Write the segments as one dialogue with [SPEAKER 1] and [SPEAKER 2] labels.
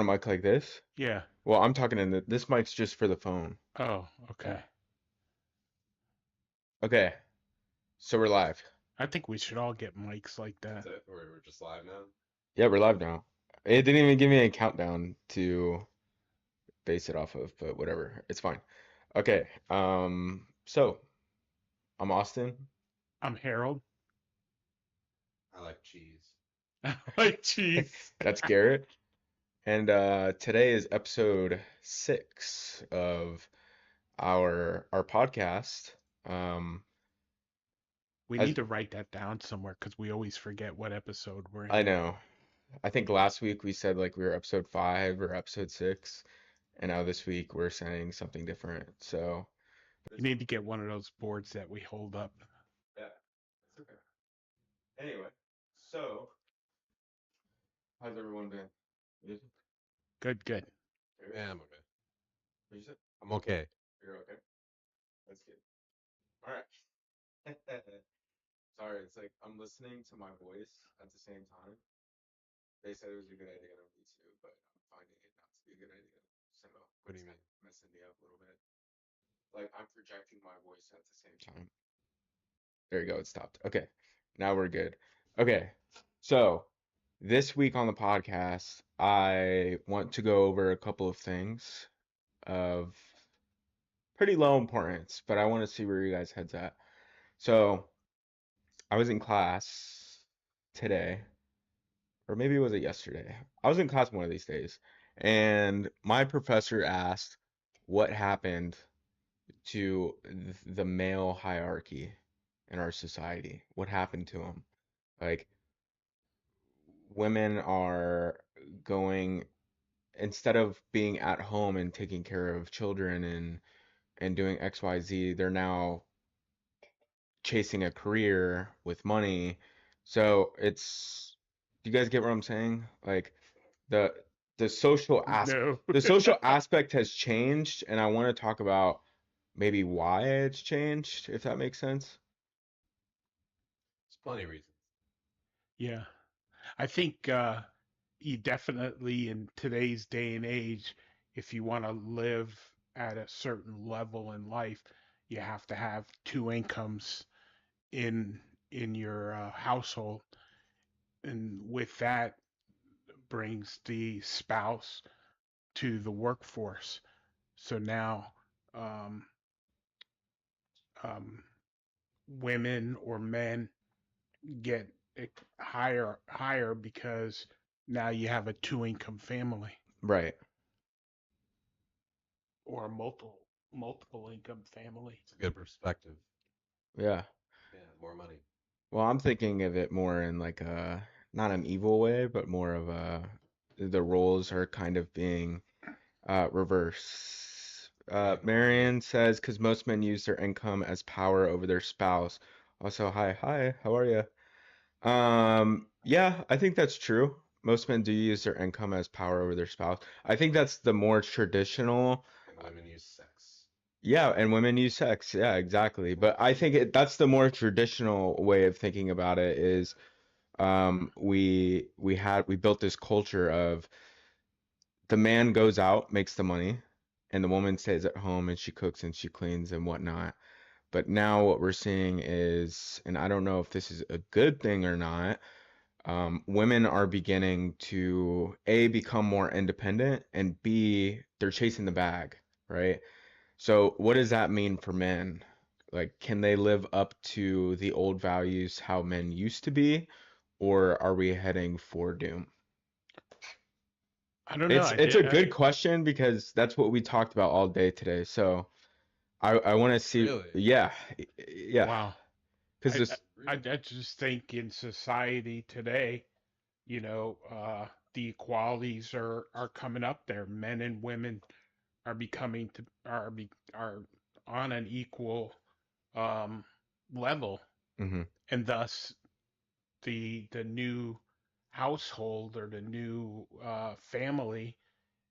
[SPEAKER 1] mic like this?
[SPEAKER 2] Yeah.
[SPEAKER 1] Well, I'm talking in this mic's just for the phone.
[SPEAKER 2] Oh, okay.
[SPEAKER 1] Okay, so we're live.
[SPEAKER 2] I think we should all get mics like
[SPEAKER 3] That's
[SPEAKER 2] that.
[SPEAKER 3] it. We're just live now.
[SPEAKER 1] Yeah, we're live now. It didn't even give me a countdown to base it off of, but whatever. It's fine. Okay, so I'm Austin.
[SPEAKER 2] I'm Harold.
[SPEAKER 3] I like cheese.
[SPEAKER 2] I like cheese.
[SPEAKER 1] That's Garrett. And today is episode 6 of our podcast. Um,
[SPEAKER 2] We
[SPEAKER 1] as
[SPEAKER 2] need to write that down somewhere because we always forget what episode we're
[SPEAKER 1] I
[SPEAKER 2] in.
[SPEAKER 1] know, I think last week we said like we were episode 5 or episode 6, and now this week we're saying something different. So
[SPEAKER 2] You need to get one of those boards that we hold up.
[SPEAKER 1] yeah, it's okay. Anyway, so how's everyone been? Good?
[SPEAKER 2] Good, good.
[SPEAKER 3] Yeah, I'm okay.
[SPEAKER 1] You said
[SPEAKER 3] I'm okay.
[SPEAKER 1] you're okay? That's good. All right. Sorry, it's like I'm listening to my voice at the same time. They said it was a good idea on me too, but I'm finding it not to be a good idea. So
[SPEAKER 3] What do
[SPEAKER 1] it's
[SPEAKER 3] you
[SPEAKER 1] kind
[SPEAKER 3] mean?
[SPEAKER 1] of messing me up a little bit. Like I'm projecting my voice at the same time. There you go, it stopped. Okay, now we're good. Okay, so this week on the podcast, I want to go over a couple of things of pretty low importance, but I want to see where you guys' heads at. So I was in class today, or maybe it was it yesterday. I was in class one of these days, and my professor asked what happened to the male hierarchy in our society. What happened to them? Like, women are going, instead of being at home and taking care of children and doing XYZ, they're now chasing a career with money. So it's, do you guys get what I'm saying? Like the the social as
[SPEAKER 2] No.
[SPEAKER 1] the social aspect has changed, and I want to talk about maybe why it's changed, if that makes sense.
[SPEAKER 3] There's plenty of reasons.
[SPEAKER 2] Yeah. I think you definitely, in today's day and age, if you want to live at a certain level in life, you have to have two incomes in in your household, and with that brings the spouse to the workforce. So now, um, um, women or men get higher because now you have a two income family
[SPEAKER 1] Right.
[SPEAKER 2] or a multiple income family.
[SPEAKER 3] It's a good perspective.
[SPEAKER 1] Yeah.
[SPEAKER 3] Yeah, more money.
[SPEAKER 1] Well, I'm thinking of it more in like a, not an evil way, but more of a, the roles are kind of being reverse.
[SPEAKER 3] Yeah, go on.
[SPEAKER 1] Marion says, because most men use their income as power over their spouse. Also, hi, how are you? Yeah, I think that's true. Most men do use their income as power over their spouse. I think that's the more traditional.
[SPEAKER 3] And women use sex.
[SPEAKER 1] Yeah, and women use sex. Yeah, exactly. But I think that's the more traditional way of thinking about it is we built this culture of the man goes out, makes the money, and the woman stays at home and she cooks and she cleans and whatnot. But now what we're seeing is, and I don't know if this is a good thing or not, women are beginning to A, become more independent, and B, they're chasing the bag, right? So what does that mean for men? Like, can they live up to the old values how men used to be, or are we heading for doom?
[SPEAKER 2] I don't know.
[SPEAKER 1] It's a good question because that's what we talked about all day today. So I want to see,
[SPEAKER 3] Really?
[SPEAKER 1] yeah, yeah,
[SPEAKER 2] Wow.
[SPEAKER 1] because
[SPEAKER 2] I,
[SPEAKER 1] this,
[SPEAKER 2] I just think in society today, you know, the equalities are coming up there. Men and women are becoming to are on an equal um, level,
[SPEAKER 1] hmm
[SPEAKER 2] and thus the new household or the new family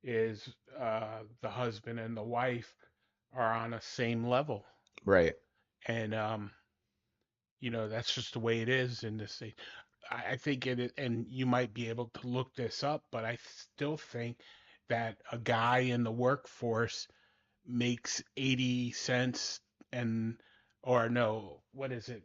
[SPEAKER 2] is the husband and the wife are on a same level,
[SPEAKER 1] right,
[SPEAKER 2] and you know that's just the way it is in this thing. I think and you might be able to look this up, but I still think that a guy in the workforce makes 80 cents and or no, what is it?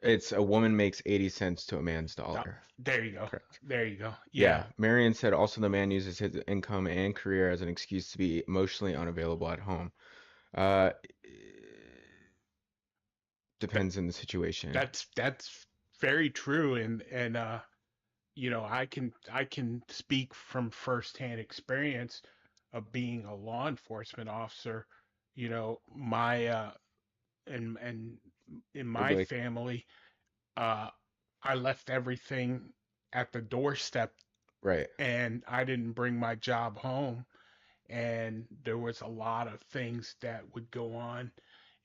[SPEAKER 1] It's a woman makes 80 cents to a man's
[SPEAKER 2] Do-
[SPEAKER 1] dollar.
[SPEAKER 2] there you go.
[SPEAKER 1] Correct.
[SPEAKER 2] There you go.
[SPEAKER 1] Yeah,
[SPEAKER 2] Yeah.
[SPEAKER 1] Marion said also the man uses his income and career as an excuse to be emotionally unavailable at home. Uh,
[SPEAKER 2] That,
[SPEAKER 1] depends on the situation.
[SPEAKER 2] that's very true and you know, I can speak from firsthand experience of being a law enforcement officer. You know, my and in
[SPEAKER 1] They'd
[SPEAKER 2] my
[SPEAKER 1] be like,
[SPEAKER 2] family, uh, I left everything at the doorstep,
[SPEAKER 1] right,
[SPEAKER 2] and I didn't bring my job home. And there was a lot of things that would go on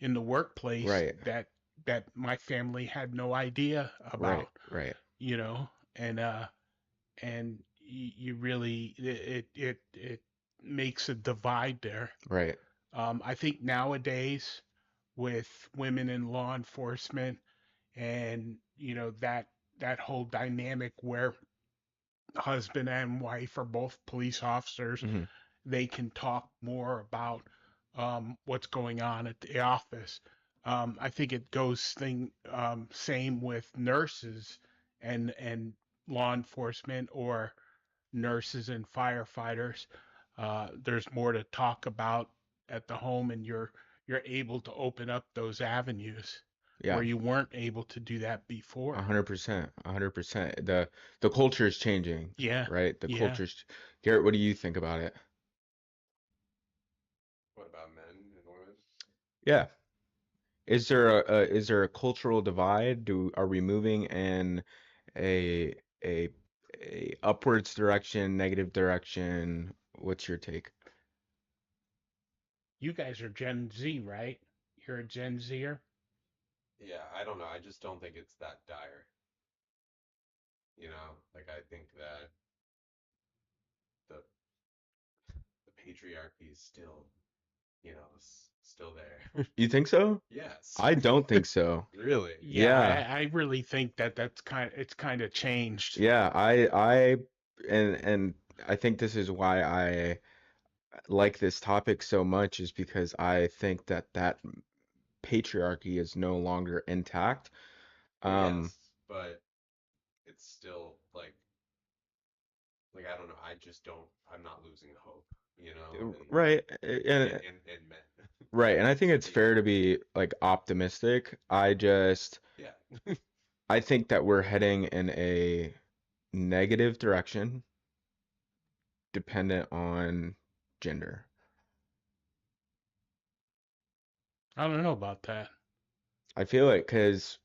[SPEAKER 2] in the workplace
[SPEAKER 1] right,
[SPEAKER 2] that my family had no idea
[SPEAKER 1] right,
[SPEAKER 2] about,
[SPEAKER 1] right,
[SPEAKER 2] you know, and you really it makes a divide there.
[SPEAKER 1] right.
[SPEAKER 2] I think nowadays with women in law enforcement and you know that whole dynamic where husband and wife are both police officers,
[SPEAKER 1] Hmm.
[SPEAKER 2] they can talk more about what's going on at the office. I think it goes same with nurses and law enforcement or nurses and firefighters. There's more to talk about at the home, and you're able to open up those avenues
[SPEAKER 1] Yeah,
[SPEAKER 2] where you weren't able to do that before.
[SPEAKER 1] 100%, 100%. The culture is changing,
[SPEAKER 2] Yeah,
[SPEAKER 1] right? The
[SPEAKER 2] yeah.
[SPEAKER 1] culture's. Garrett, what do you think about it?
[SPEAKER 3] What about men and women?
[SPEAKER 1] Yeah. Is there a cultural divide? Are we moving in a a a upwards direction, negative direction? What's your take?
[SPEAKER 2] You guys are Gen Z, right? You're a Gen Zer.
[SPEAKER 3] Yeah, I don't know. I just don't think it's that dire. Like I think that the the patriarchy is still, still there.
[SPEAKER 1] You think so?
[SPEAKER 3] Yes.
[SPEAKER 1] I don't think so.
[SPEAKER 3] Really?
[SPEAKER 2] Yeah,
[SPEAKER 1] Yeah.
[SPEAKER 2] I really think that it's kind of changed.
[SPEAKER 1] Yeah, and I think this is why I like this topic so much is because I think that patriarchy is no longer intact.
[SPEAKER 3] Well,
[SPEAKER 1] Um,
[SPEAKER 3] yes, but it's still like I don't know. I just don't. I'm not losing hope.
[SPEAKER 1] right,
[SPEAKER 3] And men.
[SPEAKER 1] right, and I think it's
[SPEAKER 3] Yeah.
[SPEAKER 1] fair to be like optimistic.
[SPEAKER 3] Yeah.
[SPEAKER 1] I think that we're heading in a negative direction dependent on gender.
[SPEAKER 2] I don't know about that.
[SPEAKER 1] I feel it because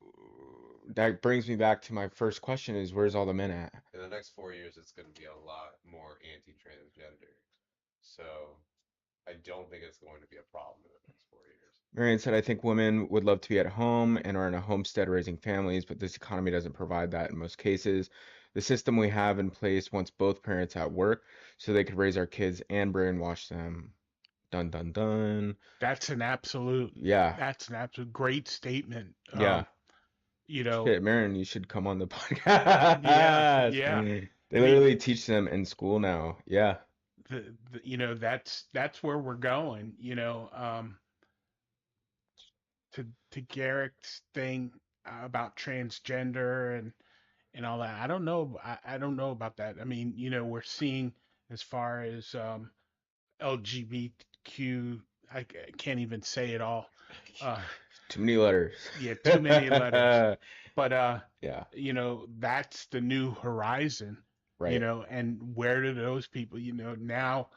[SPEAKER 1] that brings me back to my first question is where's all the men at?
[SPEAKER 3] In the next 4 years, it's going to be a lot more anti-transgender. So I don't think it's going to be a problem in the next 4 years.
[SPEAKER 1] Marion said, I think women would love to be at home and are in a homestead raising families, but this economy doesn't provide that in most cases. The system we have in place wants both parents at work so they could raise our kids and brainwash them. Dun dun dun.
[SPEAKER 2] That's an absolute
[SPEAKER 1] Yeah,
[SPEAKER 2] that's an absolute great statement.
[SPEAKER 1] yeah.
[SPEAKER 2] You know,
[SPEAKER 1] Shit, Marion, you should come on the
[SPEAKER 2] yeah,
[SPEAKER 1] podcast.
[SPEAKER 2] yeah.
[SPEAKER 1] They
[SPEAKER 2] I mean,
[SPEAKER 1] literally teach them in school now. Yeah,
[SPEAKER 2] you know that's where we're going. You know, to Garrick's thing about transgender and all that. I don't know. I don't know about that. I mean, you know, we're seeing as far as LGBTQ. I can't even say it all. Uh,
[SPEAKER 1] too many letters.
[SPEAKER 2] yeah, too many letters. But
[SPEAKER 1] Yeah,
[SPEAKER 2] you know, that's the new horizon. You
[SPEAKER 1] right,
[SPEAKER 2] know, and where do those people? You know, now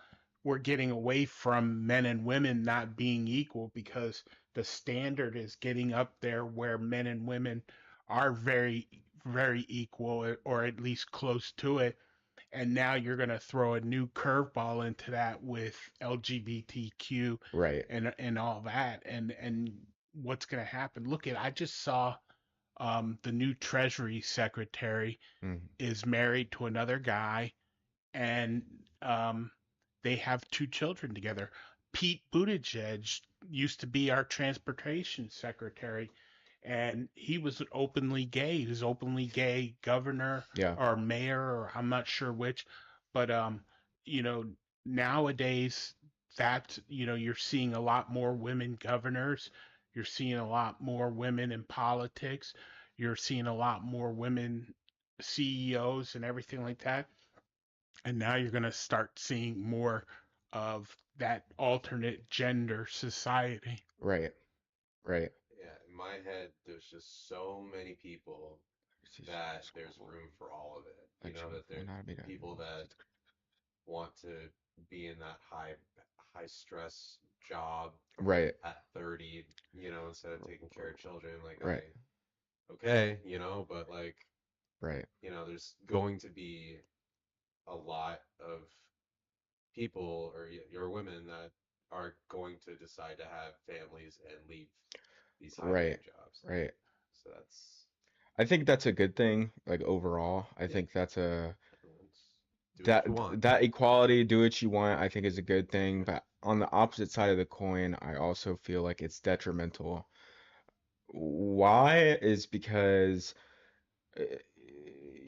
[SPEAKER 2] we're getting away from men and women not being equal because the standard is getting up there where men and women are very equal or at least close to it, and now you're going to throw a new curveball into that with LGBTQ
[SPEAKER 1] right.
[SPEAKER 2] and all that and what's going to happen. Look at I just saw the new Treasury Secretary
[SPEAKER 1] Mm,
[SPEAKER 2] is married to another guy, and they have two children together. Pete Buttigieg used to be our transportation secretary, and he was openly gay. He was openly gay governor
[SPEAKER 1] yeah,
[SPEAKER 2] or mayor, or I'm not sure which, but you know, nowadays that, you're seeing a lot more women governors, you're seeing a lot more women in politics, you're seeing a lot more women CEOs and everything like that. And now you're going to start seeing more of that alternate gender society.
[SPEAKER 1] Right. Right.
[SPEAKER 3] Yeah, in my head, there's just so many people that there's room for all of it. You know, that there's people that want to be in that high stress job
[SPEAKER 1] Right.
[SPEAKER 3] at 30, instead of taking care of children. Like
[SPEAKER 1] Right.
[SPEAKER 3] okay, but like,
[SPEAKER 1] Right.
[SPEAKER 3] there's going to be a lot of people or your women that are going to decide to have families and leave these high
[SPEAKER 1] Right.
[SPEAKER 3] paying jobs.
[SPEAKER 1] Right.
[SPEAKER 3] So that's
[SPEAKER 1] I think that's a good thing, like overall. I
[SPEAKER 3] yeah,
[SPEAKER 1] think that's a
[SPEAKER 3] everyone's do what
[SPEAKER 1] that
[SPEAKER 3] you want.
[SPEAKER 1] that equality, do what you want, I think is a good thing. But on the opposite side of the coin, I also feel like it's detrimental. Why is because uh,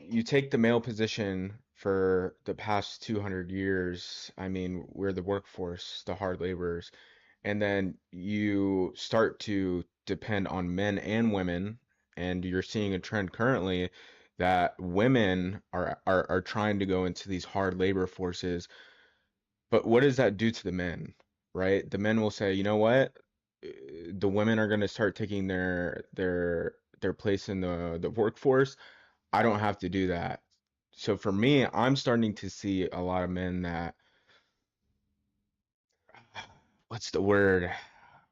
[SPEAKER 1] you take the male position for the past 200 years. I mean, we're the workforce, the hard laborers, and then you start to depend on men and women, and you're seeing a trend currently that women are trying to go into these hard labor forces. But what does that do to the men, right? The men will say, you know what? The women are going to start taking their place in the workforce. I don't have to do that. So for me, I'm starting to see a lot of men that, what's the word? I'm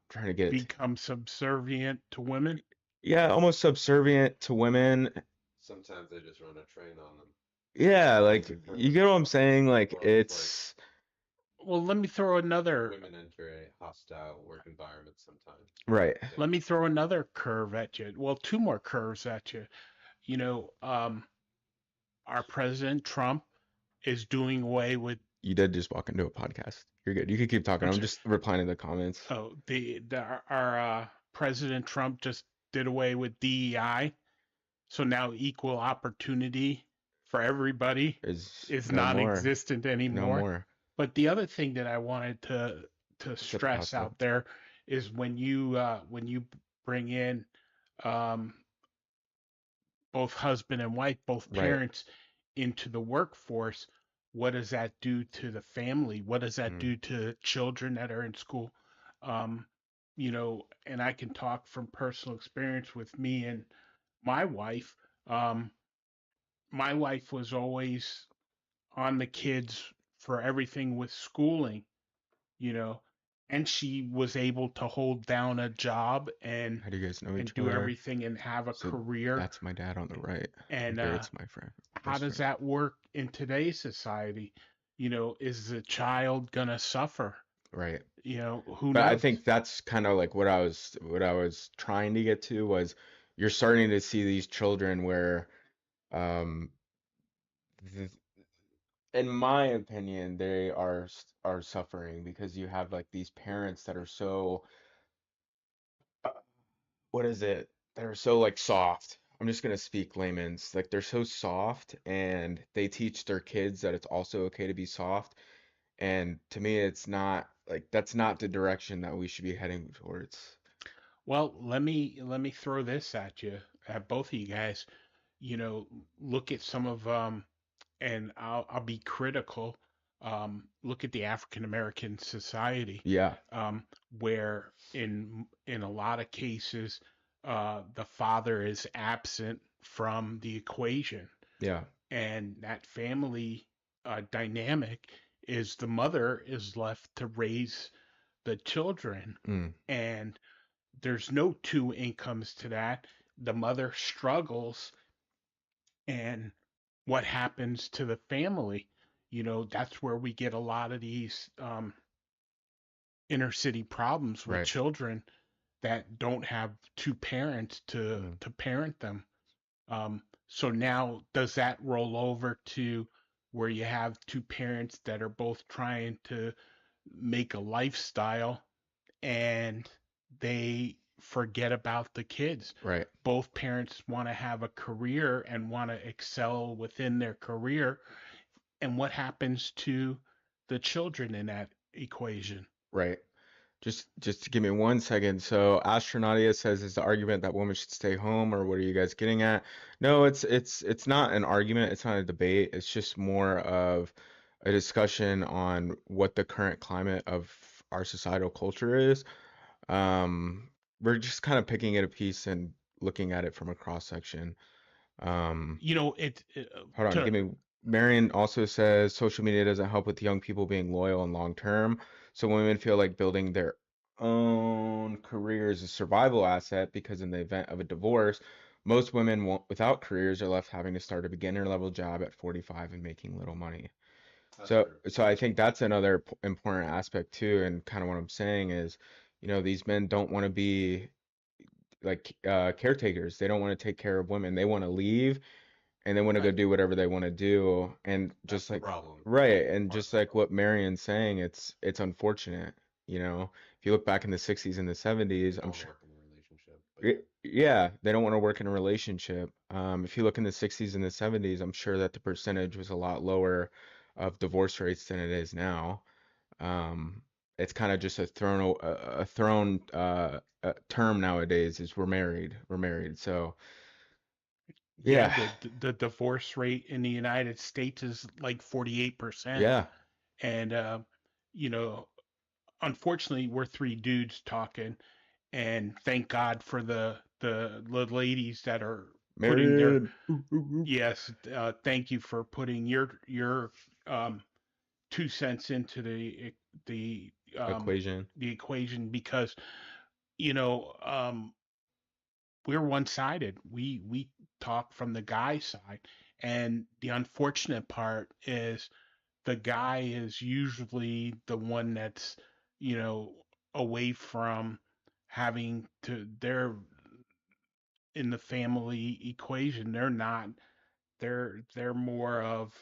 [SPEAKER 1] trying to get,
[SPEAKER 2] Become subservient to women.
[SPEAKER 1] yeah, almost subservient to women.
[SPEAKER 3] Sometimes they just run a train on them.
[SPEAKER 1] Yeah, like you get what I'm saying? Like
[SPEAKER 3] Or like
[SPEAKER 1] it's
[SPEAKER 2] Well, let me throw another
[SPEAKER 3] women enter a hostile work environment sometimes.
[SPEAKER 1] right.
[SPEAKER 3] Yeah.
[SPEAKER 2] let me throw another curve at you. Well, two more curves at you. You know, our president Trump is doing away with.
[SPEAKER 1] You did just walk into a podcast. You're good. You can keep talking.
[SPEAKER 2] I'm
[SPEAKER 1] I'm
[SPEAKER 2] sorry.
[SPEAKER 1] just replying to the comments.
[SPEAKER 2] Oh, our President Trump just did away with DEI, so now equal opportunity for everybody
[SPEAKER 1] Is
[SPEAKER 2] is
[SPEAKER 1] no more.
[SPEAKER 2] non-existent
[SPEAKER 1] No
[SPEAKER 2] anymore.
[SPEAKER 1] more.
[SPEAKER 2] But the other thing that I wanted to
[SPEAKER 1] What's up,
[SPEAKER 2] stress
[SPEAKER 1] Picasso?
[SPEAKER 2] out there is when you bring in um, both husband and wife, both
[SPEAKER 1] Right.
[SPEAKER 2] parents into the workforce, what does that do to the family? What does that
[SPEAKER 1] Mm.
[SPEAKER 2] do to children that are in school? Um, and I can talk from personal experience with me and my wife. Um, my wife was always on the kids for everything with schooling, you know, and she was able to hold down a job
[SPEAKER 1] How do you guys know
[SPEAKER 2] and
[SPEAKER 1] each
[SPEAKER 2] do
[SPEAKER 1] other?
[SPEAKER 2] everything and have a
[SPEAKER 1] So
[SPEAKER 2] career.
[SPEAKER 1] that's my dad on the right.
[SPEAKER 2] And
[SPEAKER 1] Garrett's my friend,
[SPEAKER 2] how
[SPEAKER 1] best
[SPEAKER 2] does
[SPEAKER 1] friend.
[SPEAKER 2] that work in today's society? Is the child gonna suffer?
[SPEAKER 1] Right.
[SPEAKER 2] Who
[SPEAKER 1] But I
[SPEAKER 2] knows?
[SPEAKER 1] think that's kind of like what I was trying to get to was you're starting to see these children where um th in my opinion they are suffering because you have like these parents that are so uh, what is it? They're so like soft. I'm just gonna speak layman's. Like they're so soft and they teach their kids that it's also okay to be soft. And to me, it's not like that's not the direction that we should be heading towards.
[SPEAKER 2] Well, let me throw this at you, at both of you guys. Look at some of and I'll be critical. Look at the African American society,
[SPEAKER 1] Yeah,
[SPEAKER 2] where in a lot of cases, the father is absent from the equation,
[SPEAKER 1] yeah,
[SPEAKER 2] and that family dynamic is the mother is left to raise the children,
[SPEAKER 1] mm,
[SPEAKER 2] and there's no two incomes to that. The mother struggles, and what happens to the family? That's where we get a lot of these inner city problems with
[SPEAKER 1] right.
[SPEAKER 2] children that don't have two parents to
[SPEAKER 1] Mm,
[SPEAKER 2] parent them. So now, does that roll over to where you have two parents that are both trying to make a lifestyle and they forget about the kids?
[SPEAKER 1] right.
[SPEAKER 2] Both parents want to have a career and want to excel within their career. And what happens to the children in that equation.
[SPEAKER 1] Right. Just to give me 1 second. So Astronautia says is the argument that women should stay home, or what are you guys getting at? No, it's not an argument, it's not a debate. It's just more of a discussion on what the current climate of our societal culture is. Um, we're just kind of picking it a piece and looking at it from a cross section. Um,
[SPEAKER 2] You know,
[SPEAKER 1] Hold on,
[SPEAKER 2] to
[SPEAKER 1] give me. Marion also says social media doesn't help with young people being loyal and long term. So women feel like building their own career is a survival asset because in the event of a divorce, most women without careers are left having to start a beginner level job at 45 and making little money.
[SPEAKER 3] That's
[SPEAKER 1] So,
[SPEAKER 3] true.
[SPEAKER 1] so I think that's another important aspect too. And kind of what I'm saying is, these men don't want to be like caretakers. They don't want to take care of women. They want to leave and they want to go
[SPEAKER 3] Right.
[SPEAKER 1] do whatever they want to do. And
[SPEAKER 3] That's
[SPEAKER 1] just
[SPEAKER 3] the
[SPEAKER 1] like,
[SPEAKER 3] problem.
[SPEAKER 1] right, and
[SPEAKER 3] Part of
[SPEAKER 1] just
[SPEAKER 3] the
[SPEAKER 1] like
[SPEAKER 3] problem.
[SPEAKER 1] what Marion's saying, it's unfortunate, If you look back in the 60s and the 70s,
[SPEAKER 3] They don't
[SPEAKER 1] I'm
[SPEAKER 3] want to
[SPEAKER 1] sure,
[SPEAKER 3] work in a relationship, but yeah.
[SPEAKER 1] yeah, they don't want to work in a relationship. If you look in the 60s and the 70s, I'm sure that the percentage was a lot lower of divorce rates than it is now. Um, it's kind of just a term nowadays is we're married. So
[SPEAKER 2] yeah,
[SPEAKER 1] yeah,
[SPEAKER 2] the divorce rate in the United States is like 48%.
[SPEAKER 1] yeah,
[SPEAKER 2] And you know, unfortunately, we're three dudes talking, and thank God for the ladies that are putting their
[SPEAKER 1] married. Ooh, ooh, ooh.
[SPEAKER 2] yes. Thank you for putting your um 2 cents into the um
[SPEAKER 1] Equation.
[SPEAKER 2] the equation because you know we're one-sided. We talk from the guy side, and the unfortunate part is the guy is usually the one that's you know away from having to they're in the family equation. They're not. They're more of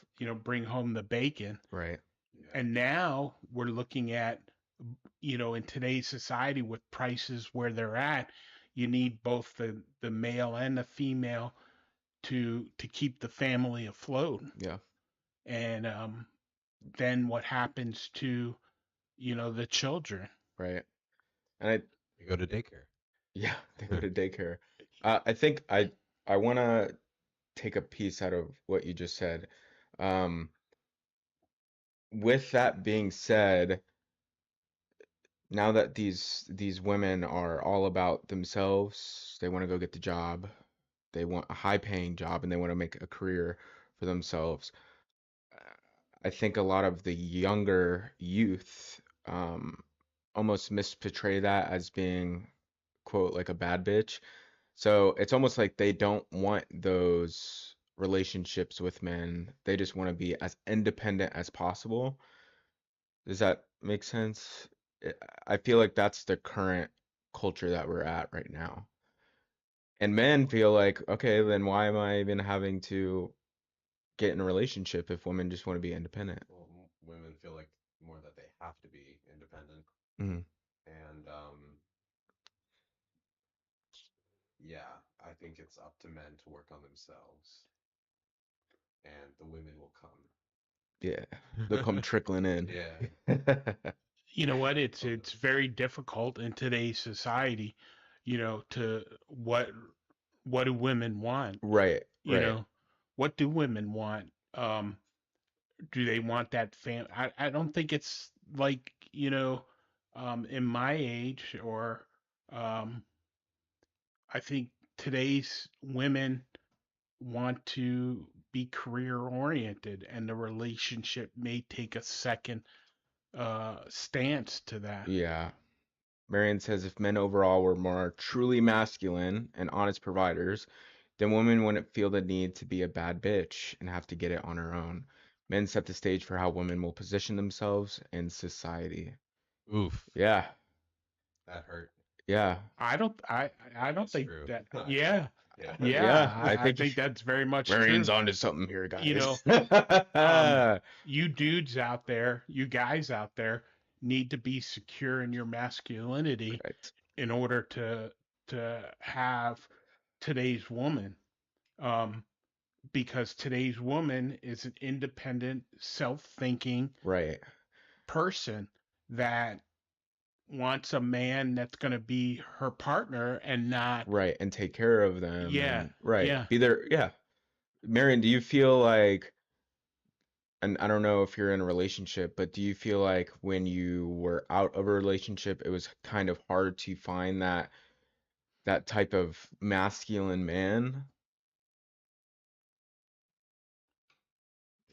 [SPEAKER 2] bring home the bacon.
[SPEAKER 1] Right.
[SPEAKER 3] Yeah.
[SPEAKER 2] And now we're looking at in today's society with prices where they're at, you need both the male and the female to keep the family afloat.
[SPEAKER 1] Yeah.
[SPEAKER 2] And then what happens to the children?
[SPEAKER 1] Right. And I,
[SPEAKER 3] They go to daycare.
[SPEAKER 1] yeah, they go to daycare. I think I want to take a piece out of what you just said. Um, with that being said, now that these women are all about themselves, they want to go get the job, they want a high paying job, and they want to make a career for themselves. I think a lot of the younger youth almost misportray that as being, quote, like a bad bitch. So it's almost like they don't want those relationships with men. They just want to be as independent as possible. Does that make sense? I feel like that's the current culture that we're at right now. And men feel like, okay, then why am I even having to get in a relationship if women just want to be independent?
[SPEAKER 3] Well, women feel like more that they have to be independent,
[SPEAKER 1] Mhm.
[SPEAKER 3] and yeah, I think it's up to men to work on themselves, and the women will come.
[SPEAKER 1] Yeah, they'll come trickling in.
[SPEAKER 3] Yeah.
[SPEAKER 2] You know what? It's very difficult in today's society, to what do women want?
[SPEAKER 1] Right,
[SPEAKER 2] You
[SPEAKER 1] right.
[SPEAKER 2] know, what do women want? Do they want that I don't think it's like, in my age or um, I think today's women want to be career oriented and the relationship may take a second stance to that.
[SPEAKER 1] Yeah. Marion says if men overall were more truly masculine and honest providers, then women wouldn't feel the need to be a bad bitch and have to get it on her own. Men set the stage for how women will position themselves in society.
[SPEAKER 3] Oof,
[SPEAKER 1] Yeah,
[SPEAKER 3] that hurt.
[SPEAKER 1] yeah,
[SPEAKER 2] I don't
[SPEAKER 3] It's
[SPEAKER 2] think
[SPEAKER 3] true.
[SPEAKER 2] that yeah.
[SPEAKER 3] Yeah.
[SPEAKER 2] Yeah,
[SPEAKER 1] yeah. I
[SPEAKER 2] I
[SPEAKER 1] think
[SPEAKER 2] think that's very much
[SPEAKER 1] Marion's
[SPEAKER 2] true.
[SPEAKER 1] onto something here,
[SPEAKER 2] You
[SPEAKER 1] guys.
[SPEAKER 2] know, you dudes out there, you guys out there need to be secure in your masculinity
[SPEAKER 1] Right.
[SPEAKER 2] in order to have today's woman. Um, because today's woman is an independent, self-thinking,
[SPEAKER 1] Right.
[SPEAKER 2] person that wants a man that's going to be her partner and not.
[SPEAKER 1] Right, and take care of them
[SPEAKER 2] Yeah,
[SPEAKER 1] and right,
[SPEAKER 2] yeah.
[SPEAKER 1] be there. Yeah. Marion, do you feel like, and I don't know if you're in a relationship, but do you feel like when you were out of a relationship, it was kind of hard to find that type of masculine man?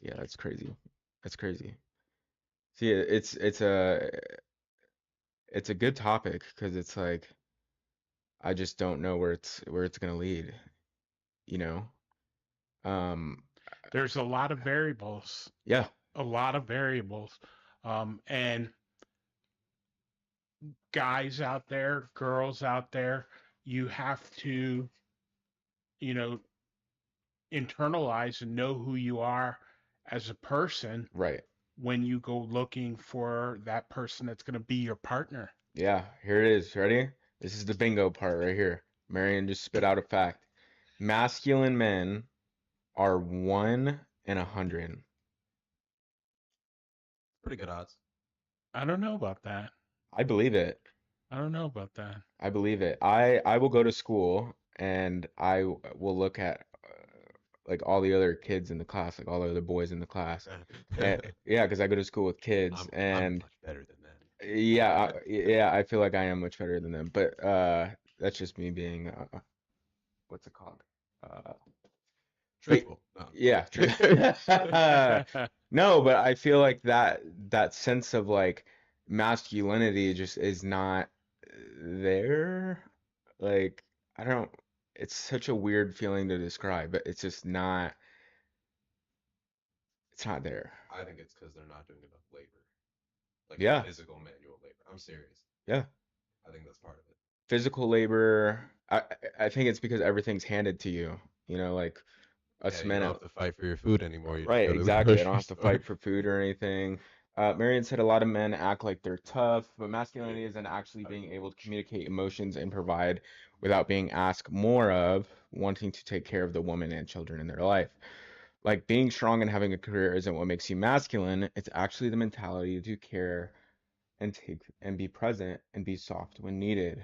[SPEAKER 1] Yeah, that's crazy. That's crazy. See, it's a good topic because it's like I just don't know where it's gonna lead, you know? Um,
[SPEAKER 2] There's a lot of variables,
[SPEAKER 1] yeah,
[SPEAKER 2] a lot of variables. And guys out there, girls out there, you have to, you know, internalize and know who you are as a person
[SPEAKER 1] right.
[SPEAKER 2] when you go looking for that person that's going to be your partner.
[SPEAKER 1] Yeah, here it is. Ready? This is the bingo part right here. Marion just spit out a fact. Masculine men are 1 in 100.
[SPEAKER 3] Pretty good odds.
[SPEAKER 2] I don't know about that.
[SPEAKER 1] I believe it.
[SPEAKER 2] I don't know about that.
[SPEAKER 1] I believe it. I will go to school and will look at like all the other kids in the class, like all the other boys in the class. And yeah, because I go to school with kids
[SPEAKER 3] I'm
[SPEAKER 1] and
[SPEAKER 3] much better than them.
[SPEAKER 1] yeah, I feel like I am much better than them. But that's just me being what's it called? Uh, but
[SPEAKER 3] Truthful. No.
[SPEAKER 1] yeah, true. No, but I feel like that sense of like masculinity just is not there. Like I don't. It's such a weird feeling to describe, but it's just not. It's not there.
[SPEAKER 3] I think it's because they're not doing enough labor, like
[SPEAKER 1] Yeah,
[SPEAKER 3] physical manual labor. I'm serious.
[SPEAKER 1] yeah.
[SPEAKER 3] I think that's part of it.
[SPEAKER 1] Physical labor. I think it's because everything's handed to you. Like
[SPEAKER 3] Yeah,
[SPEAKER 1] us
[SPEAKER 3] you
[SPEAKER 1] men.
[SPEAKER 3] don't have to fight for your food anymore. You just
[SPEAKER 1] Right,
[SPEAKER 3] go to the
[SPEAKER 1] exactly. I don't
[SPEAKER 3] grocery
[SPEAKER 1] have to
[SPEAKER 3] store.
[SPEAKER 1] fight for food or anything. Marion said a lot of men act like they're tough, but masculinity isn't actually being able to communicate emotions and provide without being asked more of, wanting to take care of the woman and children in their life. Like being strong and having a career isn't what makes you masculine. It's actually the mentality to care and take and be present and be soft when needed.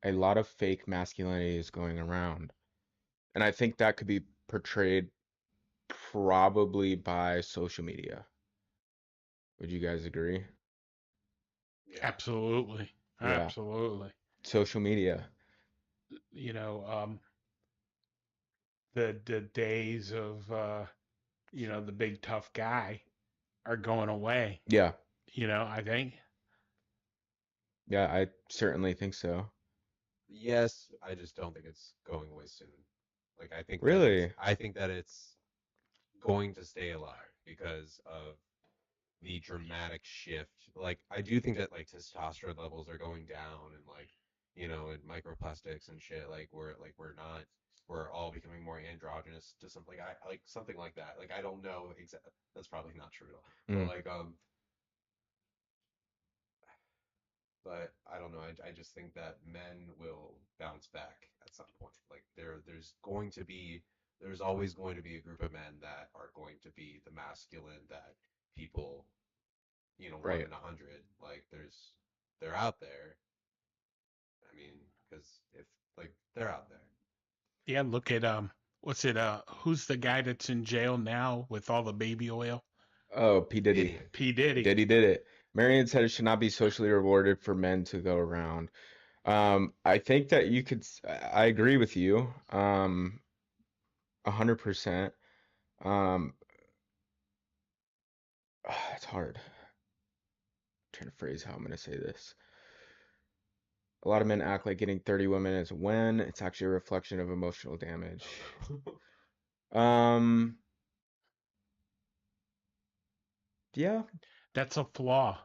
[SPEAKER 1] A lot of fake masculinity is going around. And I think that could be portrayed probably by social media. Would you guys agree?
[SPEAKER 3] Yeah.
[SPEAKER 2] Absolutely.
[SPEAKER 1] Yeah,
[SPEAKER 2] Absolutely.
[SPEAKER 1] social media.
[SPEAKER 2] You know, the days of the big tough guy are going away.
[SPEAKER 1] Yeah,
[SPEAKER 2] I think.
[SPEAKER 1] yeah, I certainly think so.
[SPEAKER 3] Yes, I just don't think it's going away soon. Like
[SPEAKER 1] Really?
[SPEAKER 3] I think that it's going to stay alive because of the dramatic shift. Like I do think that like testosterone levels are going down and like and microplastics and shit. We're all becoming more androgynous to something. I like something like that. Like I don't know exactly. That's probably not true at all. But
[SPEAKER 1] Mm,
[SPEAKER 3] but I don't know. I just think that men will bounce back at some point. Like there's always going to be a group of men that are going to be the masculine that people, one
[SPEAKER 1] right.
[SPEAKER 3] in 100. Like they're out there. I mean, because if like they're out there.
[SPEAKER 2] Yeah, look at what's it who's the guy that's in jail now with all the baby oil?
[SPEAKER 1] Oh, P. Diddy.
[SPEAKER 3] Diddy.
[SPEAKER 2] P Diddy.
[SPEAKER 1] Diddy did it. Marion said it should not be socially rewarded for men to go around. I think that I agree with you, 100%. Um, it's hard. Trying to phrase how I'm gonna say this. A lot of men act like getting 30 women is a win. It's actually a reflection of emotional damage.
[SPEAKER 3] Oh no.
[SPEAKER 1] Um, yeah,
[SPEAKER 2] That's a flaw.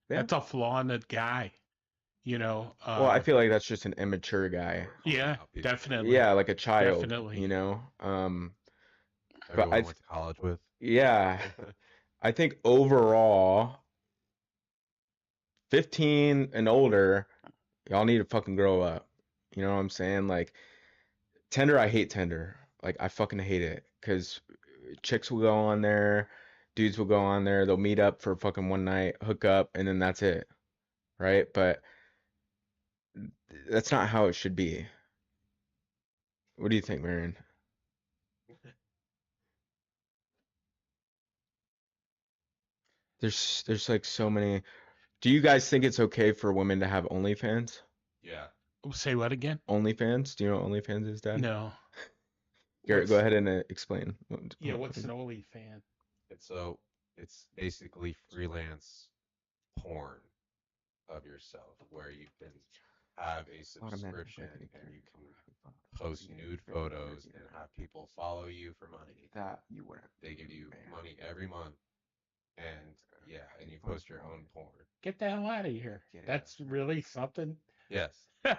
[SPEAKER 1] yeah.
[SPEAKER 2] That's a flaw in the guy. You know,
[SPEAKER 1] Well, I feel like that's just an immature guy.
[SPEAKER 3] We're calling
[SPEAKER 2] yeah,
[SPEAKER 3] out people
[SPEAKER 2] definitely,
[SPEAKER 1] Yeah, like a child,
[SPEAKER 2] definitely.
[SPEAKER 1] But
[SPEAKER 3] everyone went to college with.
[SPEAKER 1] yeah, I think overall, 15 and older, y'all need to fucking grow up. You know what I'm saying? Like Tinder, I hate Tinder. Like I fucking hate it because chicks will go on there. dudes will go on there, they'll meet up for fucking one night, hook up, and then that's it, right? But that's not how it should be. What do you think, Marion? There's like so many. Do you guys think it's okay for women to have OnlyFans?
[SPEAKER 3] Yeah.
[SPEAKER 2] Say what again?
[SPEAKER 1] OnlyFans? Do you know what OnlyFans is, Dad?
[SPEAKER 2] No.
[SPEAKER 1] Garrett, go ahead and explain.
[SPEAKER 2] Yeah, what's an OnlyFans?
[SPEAKER 3] It's basically freelance porn of yourself where you can have a subscription and you can post nude photos and have people follow you for money.
[SPEAKER 1] That you wouldn't.
[SPEAKER 3] They give you money every month, and and you post your own porn.
[SPEAKER 2] Get the hell out of here. That's really something.
[SPEAKER 3] Yes.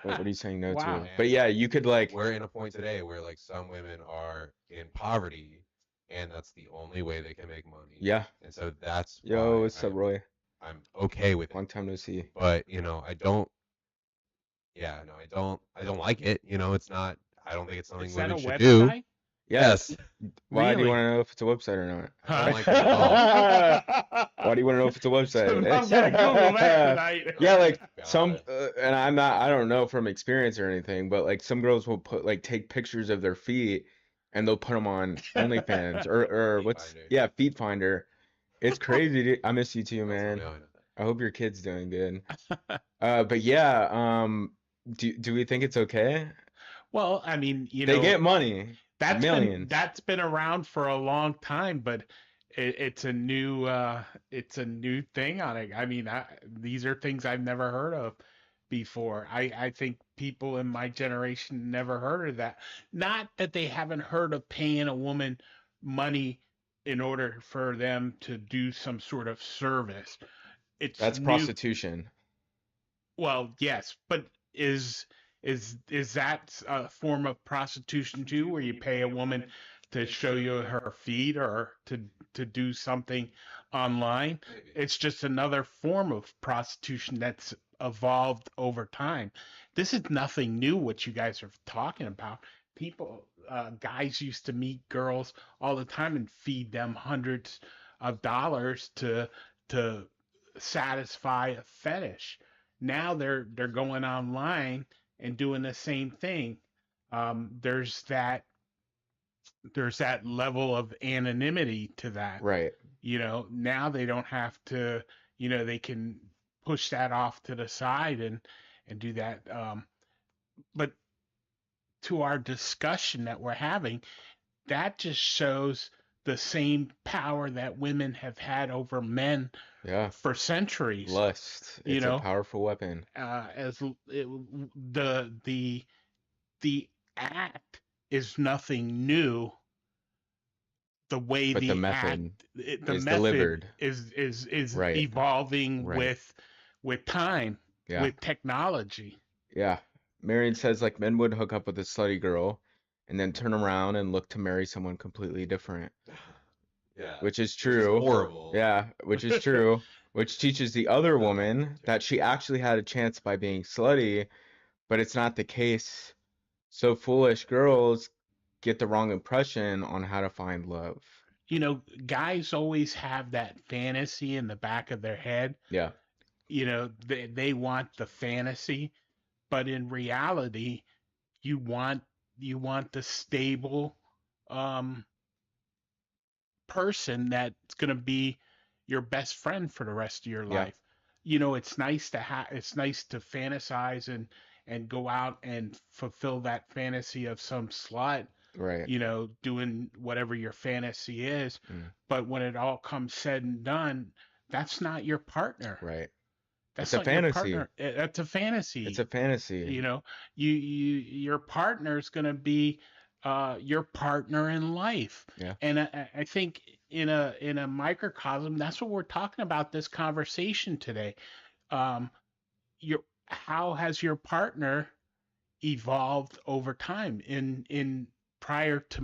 [SPEAKER 1] What are you saying no
[SPEAKER 2] Wow.
[SPEAKER 1] to? But yeah, you could like.
[SPEAKER 3] We're in a point today where like some women are in poverty, and that's the only way they can make money.
[SPEAKER 1] Yeah.
[SPEAKER 3] And so that's
[SPEAKER 1] Yo, what's up, Roy?
[SPEAKER 3] I'm okay with it.
[SPEAKER 1] Long time no see.
[SPEAKER 3] But I don't. Yeah, no, I don't like it. It's not. I don't think it's something
[SPEAKER 2] Is that
[SPEAKER 3] women
[SPEAKER 2] a
[SPEAKER 3] should
[SPEAKER 2] website?
[SPEAKER 3] do. Yes.
[SPEAKER 1] Why do you
[SPEAKER 2] Really?
[SPEAKER 1] want to know if it's a website or not?
[SPEAKER 3] I don't like it at all.
[SPEAKER 1] Why do you want to know if it's a website?
[SPEAKER 2] So I'm gonna Google that tonight.
[SPEAKER 1] Yeah, like
[SPEAKER 3] Got
[SPEAKER 1] some,
[SPEAKER 3] it.
[SPEAKER 1] and I don't know from experience or anything, but like some girls will take pictures of their feet and they'll put them on OnlyFans or
[SPEAKER 3] Feet
[SPEAKER 1] what's,
[SPEAKER 3] Finder.
[SPEAKER 1] yeah, Feet Finder. It's crazy. Dude. I miss you too,
[SPEAKER 3] That's
[SPEAKER 1] man.
[SPEAKER 3] what
[SPEAKER 1] I hope your kid's doing good. But yeah, do we think it's okay?
[SPEAKER 2] Well, I mean,
[SPEAKER 1] They get money. Millions.
[SPEAKER 2] That's been around for a long time, but it's a new thing on it. I mean, these are things I've never heard of before. I think people in my generation never heard of that. Not that they haven't heard of paying a woman money in order for them to do some sort of service.
[SPEAKER 1] That's prostitution.
[SPEAKER 2] Well, yes, but is that a form of prostitution too, where you pay a woman to show you her feet or to do something online?
[SPEAKER 3] Maybe.
[SPEAKER 2] It's just another form of prostitution that's evolved over time. This is nothing new what you guys are talking about. Guys used to meet girls all the time and feed them hundreds of dollars to satisfy a fetish. Now they're going online and doing the same thing. There's that level of anonymity to that.
[SPEAKER 1] Right.
[SPEAKER 2] Now they don't have to. They can push that off to the side and do that. But to our discussion that we're having, that just shows the same power that women have had over men for centuries.
[SPEAKER 1] Lust. It's a powerful weapon.
[SPEAKER 2] The act is nothing new. The way
[SPEAKER 1] but the method is delivered
[SPEAKER 2] is
[SPEAKER 1] right.
[SPEAKER 2] evolving
[SPEAKER 1] right.
[SPEAKER 2] with time, with technology.
[SPEAKER 1] Yeah. Marion says like men would hook up with a slutty girl and then turn around and look to marry someone completely different.
[SPEAKER 3] Yeah.
[SPEAKER 1] Which is true.
[SPEAKER 3] Which is horrible.
[SPEAKER 1] Yeah, which is true. Which teaches the other woman that she actually had a chance by being slutty, but it's not the case. So foolish girls get the wrong impression on how to find love.
[SPEAKER 2] Guys always have that fantasy in the back of their head.
[SPEAKER 1] Yeah.
[SPEAKER 2] They want the fantasy, but in reality, you want the stable person that's going to be your best friend for the rest of your life. It's nice to fantasize and go out and fulfill that fantasy of some slut,
[SPEAKER 1] right?
[SPEAKER 2] Doing whatever your fantasy is. But when it all comes said and done, that's not your partner.
[SPEAKER 1] Right.
[SPEAKER 2] That's
[SPEAKER 1] a fantasy.
[SPEAKER 2] That's a fantasy.
[SPEAKER 1] It's a fantasy.
[SPEAKER 2] Your partner is going to be your partner in life.
[SPEAKER 1] Yeah.
[SPEAKER 2] And I think in a microcosm, that's what we're talking about this conversation today. How has your partner evolved over time? In prior to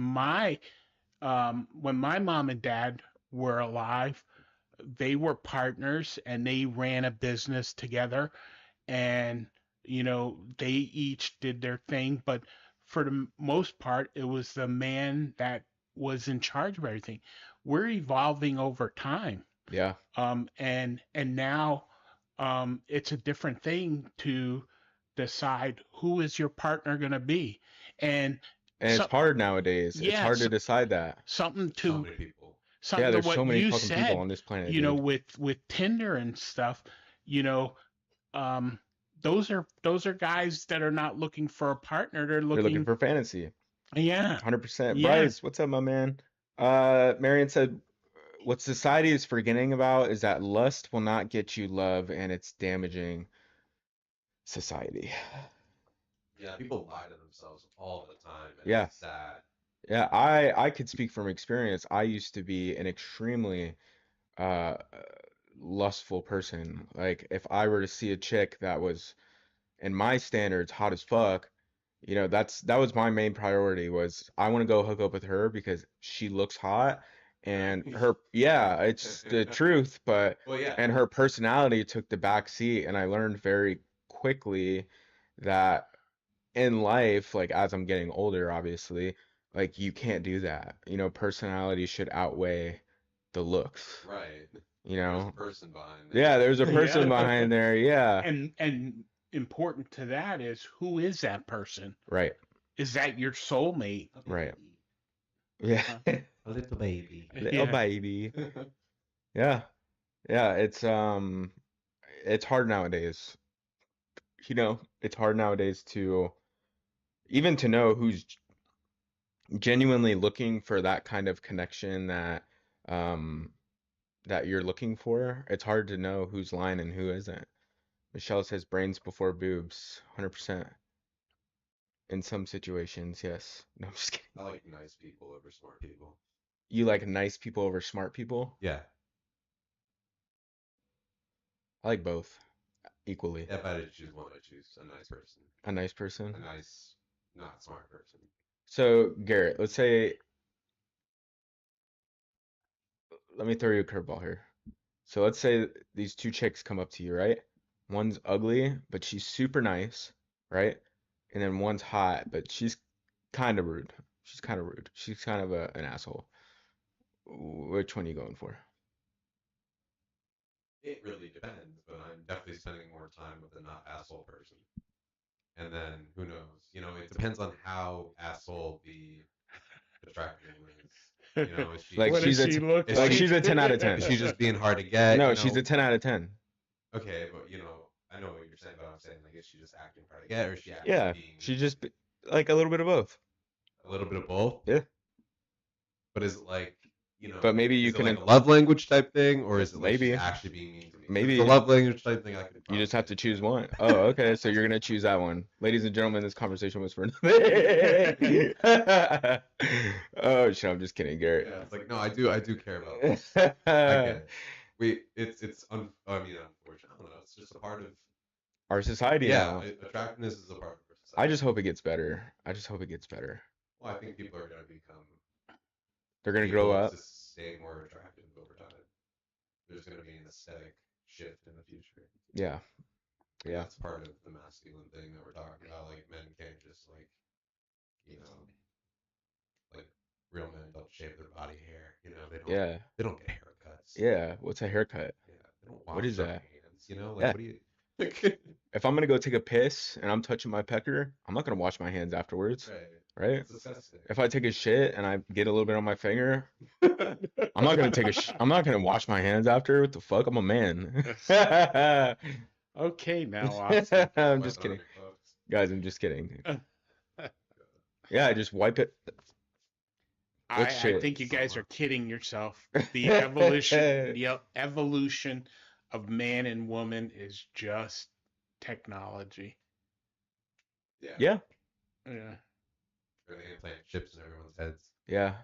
[SPEAKER 2] when my mom and dad were alive, they were partners and they ran a business together, and they each did their thing, but for the most part it was the man that was in charge of everything. we're evolving over time.
[SPEAKER 1] Yeah.
[SPEAKER 2] And now it's a different thing to decide who is your partner going to be. And
[SPEAKER 1] And it's
[SPEAKER 2] so,
[SPEAKER 1] hard nowadays. It's
[SPEAKER 2] yeah,
[SPEAKER 1] hard to decide that.
[SPEAKER 2] something
[SPEAKER 3] So
[SPEAKER 2] to
[SPEAKER 3] many people.
[SPEAKER 1] Yeah, there's so
[SPEAKER 2] what
[SPEAKER 1] many
[SPEAKER 2] you
[SPEAKER 1] fucking people
[SPEAKER 2] said,
[SPEAKER 1] on this planet, dude.
[SPEAKER 2] with Tinder and stuff, you know, um, those are guys that are not looking for a partner. They're
[SPEAKER 1] They're looking
[SPEAKER 2] looking,
[SPEAKER 1] for fantasy.
[SPEAKER 2] yeah,
[SPEAKER 1] 100%.
[SPEAKER 2] yeah.
[SPEAKER 1] Bryce, what's up, my man? Marion said, what society is forgetting about is that lust will not get you love, and it's damaging society.
[SPEAKER 3] Yeah, people lie to themselves all the time, and
[SPEAKER 1] Yeah.
[SPEAKER 3] it's sad.
[SPEAKER 1] Yeah, I could speak from experience. I used to be an extremely uh lustful person. Like if I were to see a chick that was in my standards hot as fuck, that was my main priority was I want to go hook up with her because she looks hot and yeah, it's the truth, but
[SPEAKER 3] Well, yeah.
[SPEAKER 1] and her personality took the back seat, and I learned very quickly that in life, like as I'm getting older, obviously, like you can't do that. Personality should outweigh the looks.
[SPEAKER 3] Right.
[SPEAKER 1] There's
[SPEAKER 3] a person behind there.
[SPEAKER 1] Yeah, there's a person
[SPEAKER 2] Yeah.
[SPEAKER 1] behind there. Yeah.
[SPEAKER 2] And important to that is, who is that person?
[SPEAKER 1] Right.
[SPEAKER 2] Is that your soulmate?
[SPEAKER 1] Right. Yeah.
[SPEAKER 3] A little baby.
[SPEAKER 1] Little baby. Yeah. Yeah, it's hard nowadays. It's hard nowadays to even to know who's genuinely looking for that kind of connection um that you're looking for. It's hard to know who's lying and who isn't. Michelle says brains before boobs, 100%. In some situations, yes. No, I'm just kidding.
[SPEAKER 3] I like nice people over smart people.
[SPEAKER 1] You like nice people over smart people?
[SPEAKER 3] Yeah.
[SPEAKER 1] I like both equally.
[SPEAKER 3] If I had to choose one, I'd choose a nice person.
[SPEAKER 1] A nice person?
[SPEAKER 3] A nice, not smart person.
[SPEAKER 1] So, Garrett, let's say, let me throw you a curveball here. So let's say these two chicks come up to you, right? One's ugly, but she's super nice, right? And then one's hot, but she's kind of rude. She's kind of rude. She's kind of an asshole. Which one are you going for?
[SPEAKER 3] It really depends, but I'm definitely spending more time with a not asshole person. And then who knows? It depends on how asshole the attractive woman is. Is she
[SPEAKER 1] Like
[SPEAKER 2] what
[SPEAKER 1] she's
[SPEAKER 2] does
[SPEAKER 1] a
[SPEAKER 2] she look
[SPEAKER 1] like
[SPEAKER 2] like?
[SPEAKER 1] she's a 10 out of 10.
[SPEAKER 3] Is she just being hard to get?
[SPEAKER 1] No, she's a 10 out of 10.
[SPEAKER 3] Okay, but I know what you're saying, but I'm saying like, is she just acting hard to get, or is she actually
[SPEAKER 1] Yeah,
[SPEAKER 3] being
[SPEAKER 1] she just like a little bit of both.
[SPEAKER 3] a little bit of both?
[SPEAKER 1] Yeah.
[SPEAKER 3] But is it like,
[SPEAKER 1] But maybe you
[SPEAKER 3] is it
[SPEAKER 1] can
[SPEAKER 3] like a love language type thing, or is it like
[SPEAKER 1] Maybe.
[SPEAKER 3] she's actually being mean to me?
[SPEAKER 1] Maybe.
[SPEAKER 3] If it's a love language type thing, I could
[SPEAKER 1] You just have to
[SPEAKER 3] probably-
[SPEAKER 1] choose one. Oh, okay. So you're gonna choose that one. Ladies and gentlemen, this conversation was for Oh shit, I'm just kidding, Garrett.
[SPEAKER 3] Yeah, it's like, no, I do care about this. I get it. It's I mean, unfortunate. I don't know. It's just a part of
[SPEAKER 1] Our society now.
[SPEAKER 3] attractiveness is a part of our society.
[SPEAKER 1] I just hope it gets better. I just hope it gets better.
[SPEAKER 3] Well, I think people are going to become.
[SPEAKER 1] They're gonna grow
[SPEAKER 3] able
[SPEAKER 1] up.
[SPEAKER 3] to stay more attractive over time. There's going to be an aesthetic shift in the future.
[SPEAKER 1] Yeah. Yeah.
[SPEAKER 3] That's part of the masculine thing that we're talking about. Like, men can't just like real men don't shave their body hair. They don't.
[SPEAKER 1] Yeah.
[SPEAKER 3] They don't get haircuts.
[SPEAKER 1] Yeah. What's a haircut?
[SPEAKER 3] Yeah. They don't wash
[SPEAKER 1] What is
[SPEAKER 3] their
[SPEAKER 1] that?
[SPEAKER 3] hands.
[SPEAKER 1] Yeah.
[SPEAKER 3] What do you?
[SPEAKER 1] If I'm gonna go take a piss and I'm touching my pecker, I'm not gonna wash my hands afterwards, right?
[SPEAKER 3] It's disgusting.
[SPEAKER 1] If I take a shit and I get a little bit on my finger, I'm not gonna I'm not gonna wash my hands after. What the fuck? I'm a man.
[SPEAKER 2] Okay, now, Austin.
[SPEAKER 1] I'm just kidding, guys. I'm just kidding. Yeah, I just wipe it.
[SPEAKER 2] I
[SPEAKER 1] shit?
[SPEAKER 2] think you guys are kidding yourself. The evolution of man and woman is just technology.
[SPEAKER 3] Yeah.
[SPEAKER 1] Yeah.
[SPEAKER 2] Yeah.
[SPEAKER 3] They're gonna plant chips in everyone's heads.
[SPEAKER 1] Yeah.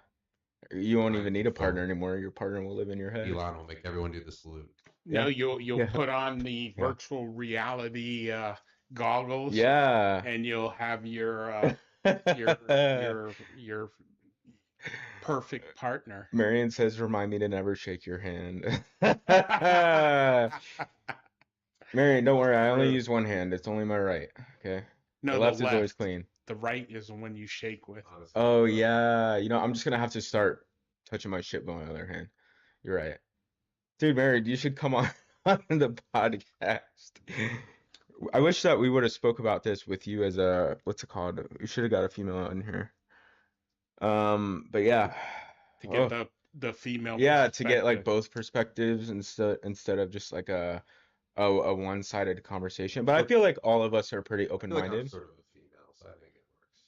[SPEAKER 1] You won't even need a partner anymore. Your partner will live in your head.
[SPEAKER 3] Elon will make everyone do the salute.
[SPEAKER 2] No,
[SPEAKER 1] Yeah.
[SPEAKER 2] you'll
[SPEAKER 1] Yeah.
[SPEAKER 2] put on the
[SPEAKER 1] Yeah.
[SPEAKER 2] virtual reality goggles.
[SPEAKER 1] Yeah.
[SPEAKER 2] And you'll have your perfect partner.
[SPEAKER 1] Marion says, "Remind me to never shake your hand." Marion, don't worry. I only use one hand. It's only my right. Okay.
[SPEAKER 2] No,
[SPEAKER 1] The left is always clean.
[SPEAKER 2] The right is the one you shake with.
[SPEAKER 3] Honestly.
[SPEAKER 1] Oh yeah. I'm just gonna have to start touching my shit with my other hand. You're right. Dude, Mary, you should come on on the podcast. I wish that we would have spoke about this with you as a, what's it called? We should have got a female in here. But yeah.
[SPEAKER 2] To get the female
[SPEAKER 1] Yeah, to get like
[SPEAKER 2] perspective.
[SPEAKER 1] both perspectives instead of just like a one-sided conversation. But I feel like all of us are pretty
[SPEAKER 3] I feel like I'm
[SPEAKER 1] open-minded.
[SPEAKER 3] sort of a female, so I think it works.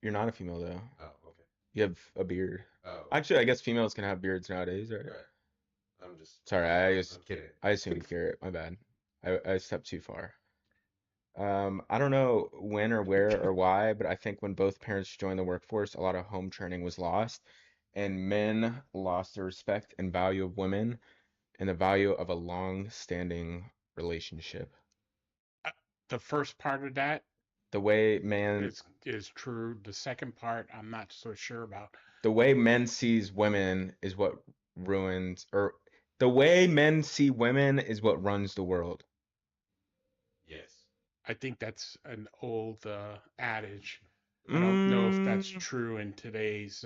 [SPEAKER 1] You're not a female though.
[SPEAKER 3] Oh, okay.
[SPEAKER 1] You have a beard.
[SPEAKER 3] Oh,
[SPEAKER 1] Actually, I guess females can have beards nowadays, right?
[SPEAKER 3] right. I'm just.
[SPEAKER 1] Sorry,
[SPEAKER 3] I'm kidding.
[SPEAKER 1] I assumed Garrett. My bad. I stepped too far. I don't know when or where or why, but I think when both parents joined the workforce, a lot of home training was lost, and men lost the respect and value of women and the value of a long-standing relationship.
[SPEAKER 2] The first part of that
[SPEAKER 1] The way man
[SPEAKER 2] is true. The second part, I'm not so sure about.
[SPEAKER 1] The way men sees women is what ruins, or the way men see women is what runs the world.
[SPEAKER 3] Yes.
[SPEAKER 2] I think that's an old adage. I don't know if that's
[SPEAKER 1] Mm,
[SPEAKER 2] true in today's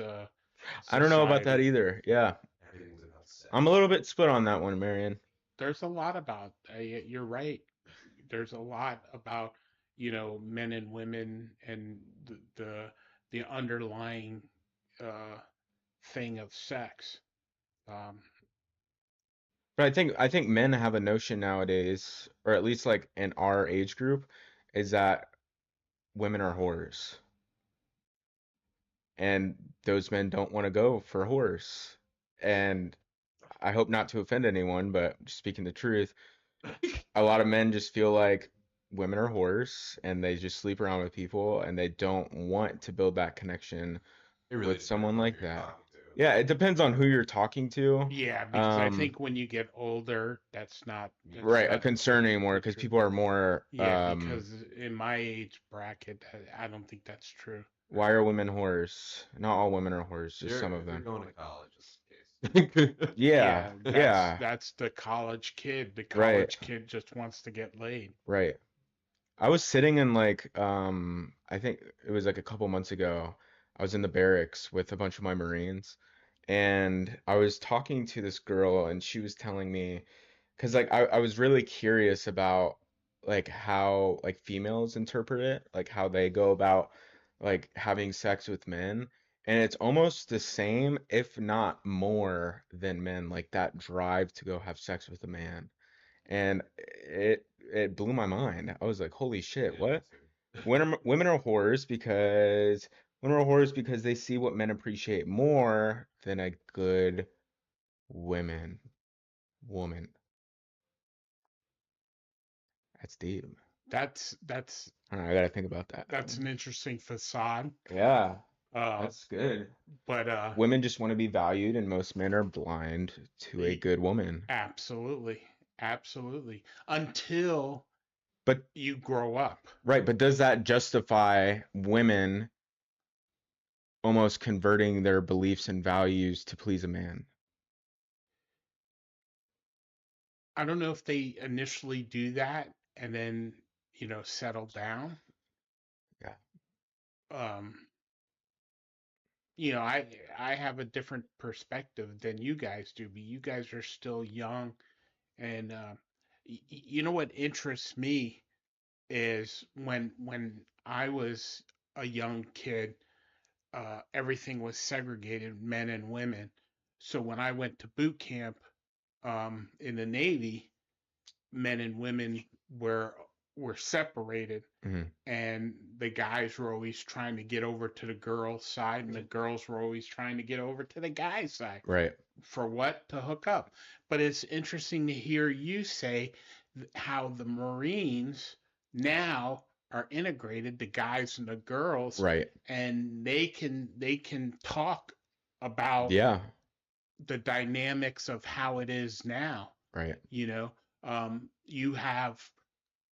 [SPEAKER 1] I don't know about that
[SPEAKER 2] society.
[SPEAKER 1] either. Yeah,
[SPEAKER 3] Everything's about sex.
[SPEAKER 1] I'm a little bit split on that one, Marion.
[SPEAKER 2] There's a lot about, you're right. There's a lot about, men and women and the underlying uh, thing of sex. Um,
[SPEAKER 1] But I think men have a notion nowadays, or at least like in our age group, is that women are whores. And those men don't want to go for whores. And I hope not to offend anyone, but just speaking the truth, a lot of men just feel like women are whores and they just sleep around with people and they don't want to build that connection
[SPEAKER 3] Really
[SPEAKER 1] with someone
[SPEAKER 3] depends on
[SPEAKER 1] like
[SPEAKER 3] who you're
[SPEAKER 1] that.
[SPEAKER 3] talking to.
[SPEAKER 1] Yeah, it depends on who you're talking to.
[SPEAKER 2] yeah, because I think when you get older, that's not
[SPEAKER 1] Right, a concern anymore because
[SPEAKER 2] true.
[SPEAKER 1] people are more
[SPEAKER 2] Yeah, because in my age bracket, I don't think that's true.
[SPEAKER 1] why are women whores? Not all women are whores, just some of
[SPEAKER 3] If you're
[SPEAKER 1] them.
[SPEAKER 3] going to college, just in case.
[SPEAKER 1] Yeah, yeah,
[SPEAKER 2] That's the college kid. The
[SPEAKER 1] right,
[SPEAKER 2] college kid just wants to get laid.
[SPEAKER 1] right. I was sitting in like I think it was like a couple months ago. I was in the barracks with a bunch of my Marines and I was talking to this girl and she was telling me because like I was really curious about like how like females interpret it, like how they go about like having sex with men. And it's almost the same, if not more than men, like that drive to go have sex with a man. And it blew my mind. I was like, holy shit,
[SPEAKER 3] Yeah,
[SPEAKER 1] what?
[SPEAKER 3] me too.
[SPEAKER 1] Women are whores because they see what men appreciate more than a good women woman. That's deep.
[SPEAKER 2] That's
[SPEAKER 1] I don't know, I gotta think about that.
[SPEAKER 2] that's an interesting facade.
[SPEAKER 1] Yeah,
[SPEAKER 2] Uh,
[SPEAKER 1] that's good.
[SPEAKER 2] but
[SPEAKER 1] Women just want to be valued, and most men are blind to a good woman.
[SPEAKER 2] absolutely, absolutely. Until
[SPEAKER 1] But
[SPEAKER 2] you grow up.
[SPEAKER 1] right, but does that justify women almost converting their beliefs and values to please a man?
[SPEAKER 2] I don't know if they initially do that and then, settle down.
[SPEAKER 1] Yeah.
[SPEAKER 2] Um, I have a different perspective than you guys do, but you guys are still young. And you know what interests me is when I was a young kid, everything was segregated, men and women. So when I went to boot camp in the Navy, men and women were separated,
[SPEAKER 1] Hmm.
[SPEAKER 2] and the guys were always trying to get over to the girls' side, and the girls were always trying to get over to the guys' side.
[SPEAKER 1] Right.
[SPEAKER 2] For what? To hook up. But it's interesting to hear you say how the Marines now are integrated, the guys and the girls,
[SPEAKER 1] Right.
[SPEAKER 2] and they can talk about
[SPEAKER 1] Yeah.
[SPEAKER 2] the dynamics of how it is now.
[SPEAKER 1] Right.
[SPEAKER 2] You have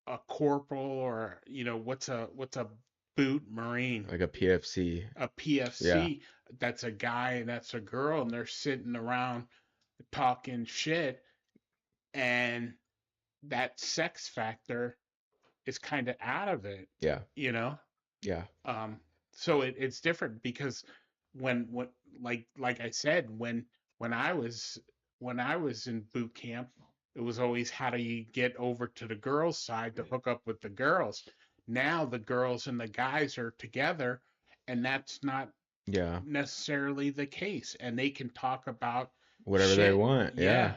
[SPEAKER 2] a corporal, or what's a boot Marine,
[SPEAKER 1] Like a PFC.
[SPEAKER 2] a
[SPEAKER 1] Yeah.
[SPEAKER 2] PFC. That's a guy and that's a girl, and they're sitting around talking shit, and that sex factor is kind of out of it,
[SPEAKER 1] Yeah.
[SPEAKER 2] you know.
[SPEAKER 1] Yeah.
[SPEAKER 2] So it's different because when like I said, when I was when I was in boot camp, it was always how do you get over to the girls' side to hook up with the girls. Now the girls and the guys are together, and that's not
[SPEAKER 1] Yeah.
[SPEAKER 2] necessarily the case, and they can talk about
[SPEAKER 1] Whatever they
[SPEAKER 2] shit.
[SPEAKER 1] want. Yeah.